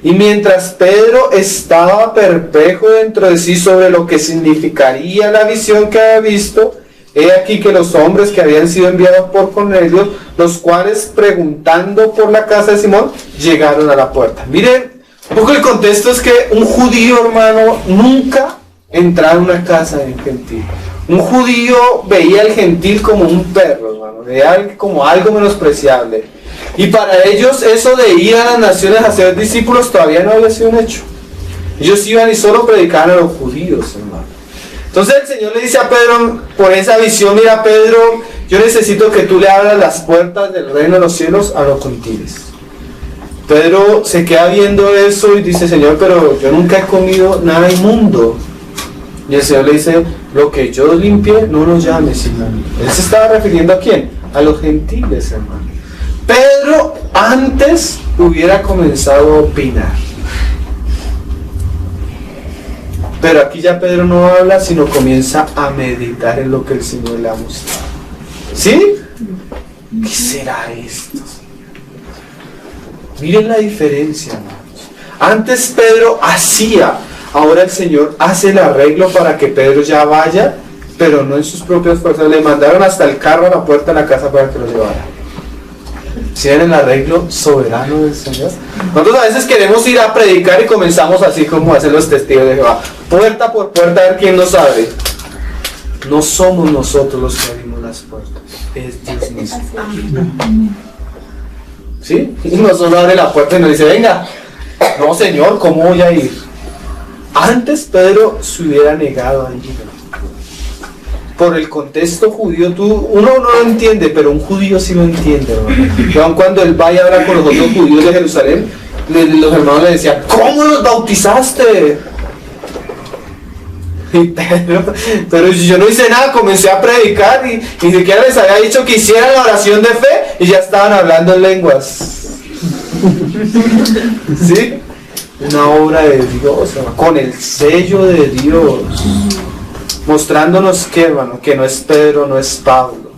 Y mientras Pedro estaba perplejo dentro de sí sobre lo que significaría la visión que había visto, he aquí que los hombres que habían sido enviados por Cornelio, los cuales preguntando por la casa de Simón, llegaron a la puerta. Miren, un poco el contexto es que un judío, hermano, nunca entraba en una casa de un gentil. Un judío veía al gentil como un perro, hermano, veía como algo menospreciable. Y para ellos eso de ir a las naciones a ser discípulos todavía no había sido un hecho. Ellos iban y solo predicaban a los judíos, hermano. Entonces el Señor le dice a Pedro, por esa visión: mira, Pedro, yo necesito que tú le abras las puertas del reino de los cielos a los gentiles. Pedro se queda viendo eso y dice: Señor, pero yo nunca he comido nada inmundo. Y el Señor le dice: lo que yo limpie, no lo llames inmundo. Él se estaba refiriendo ¿a quién? A los gentiles, hermano. Pedro antes hubiera comenzado a opinar, pero aquí ya Pedro no habla, sino comienza a meditar en lo que el Señor le ha mostrado. ¿Sí? ¿Qué será esto? Miren la diferencia, hermanos. Antes Pedro hacía, ahora el Señor hace el arreglo para que Pedro ya vaya, pero no en sus propias fuerzas. Le mandaron hasta el carro a la puerta de la casa para que lo llevara. ¿Sí ven el arreglo soberano del Señor? Nosotros a veces queremos ir a predicar y comenzamos así como hacen los testigos de Jehová, puerta por puerta, a ver quién nos abre. No somos nosotros los que abrimos las puertas, es Dios mismo. ¿Sí? Y no solo abre la puerta y nos dice: venga. No, Señor, ¿cómo voy a ir? Antes Pedro se hubiera negado a ir. Por el contexto judío, uno no lo entiende, pero un judío sí lo entiende, hermano. Y aun cuando él vaya a hablar con los otros judíos de Jerusalén, los hermanos le decían: ¿cómo los bautizaste? Y pero yo no hice nada, comencé a predicar y ni siquiera les había dicho que hicieran la oración de fe y ya estaban hablando en lenguas. ¿Sí? una obra de Dios, con el sello de Dios, mostrándonos que, hermano, que no es Pedro, no es Pablo,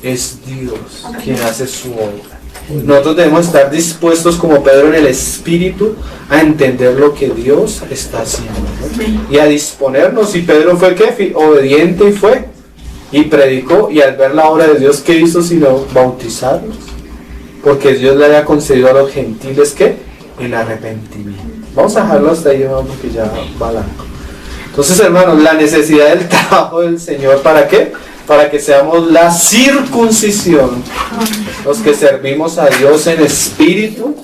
es Dios quien hace su obra. Nosotros debemos estar dispuestos como Pedro en el Espíritu a entender lo que Dios está haciendo, ¿no? Y a disponernos. Y Pedro fue ¿qué? Obediente y fue y predicó, y al ver la obra de Dios, ¿qué hizo sino bautizarlos? Porque Dios le había concedido a los gentiles ¿qué? El arrepentimiento. Vamos a dejarlo hasta ahí, hermano, porque ya va largo. Entonces, hermanos, la necesidad del trabajo del Señor, ¿para qué? Para que seamos la circuncisión, los que servimos a Dios en espíritu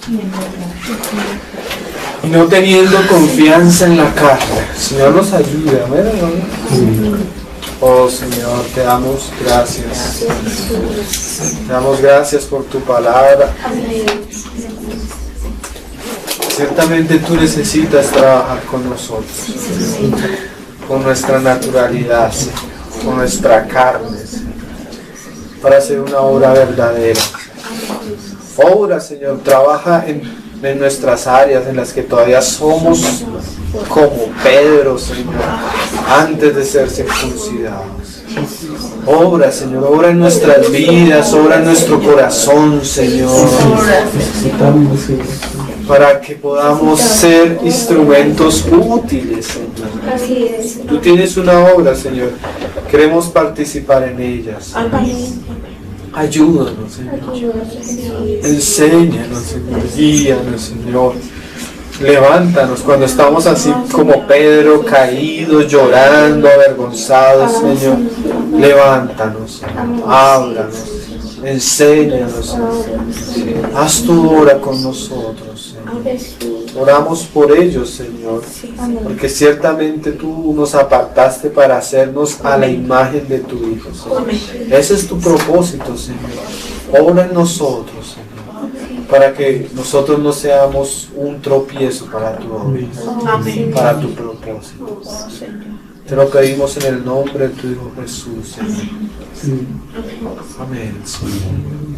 y no teniendo confianza en la carne. El Señor nos ayude, amén, hermano. Oh Señor, te damos gracias. Te damos gracias por tu palabra. Ciertamente tú necesitas trabajar con nosotros, con nuestra naturalidad, con nuestra carne, para hacer una obra verdadera. Obra, Señor, trabaja en nuestras áreas en las que todavía somos como Pedro, Señor, antes de ser circuncidados. Obra, Señor, obra en nuestras vidas, obra en nuestro corazón, Señor, para que podamos ser instrumentos útiles, Señor. Tú tienes una obra, Señor, queremos participar en ellas. Ayúdanos, Señor. Enséñanos, Señor. Guíanos, Señor. Levántanos cuando estamos así como Pedro, caídos, llorando, avergonzados, Señor. Levántanos, háblanos, enséñanos, Señor. Haz tu obra con nosotros, Señor. Oramos por ellos, Señor, porque ciertamente tú nos apartaste para hacernos a la imagen de tu Hijo, Señor. Ese es tu propósito, Señor. Obra en nosotros, Señor, para que nosotros no seamos un tropiezo para tu obra, para tu propósito. Te lo pedimos en el nombre de tu Hijo Jesús, Señor. Amén, Señor.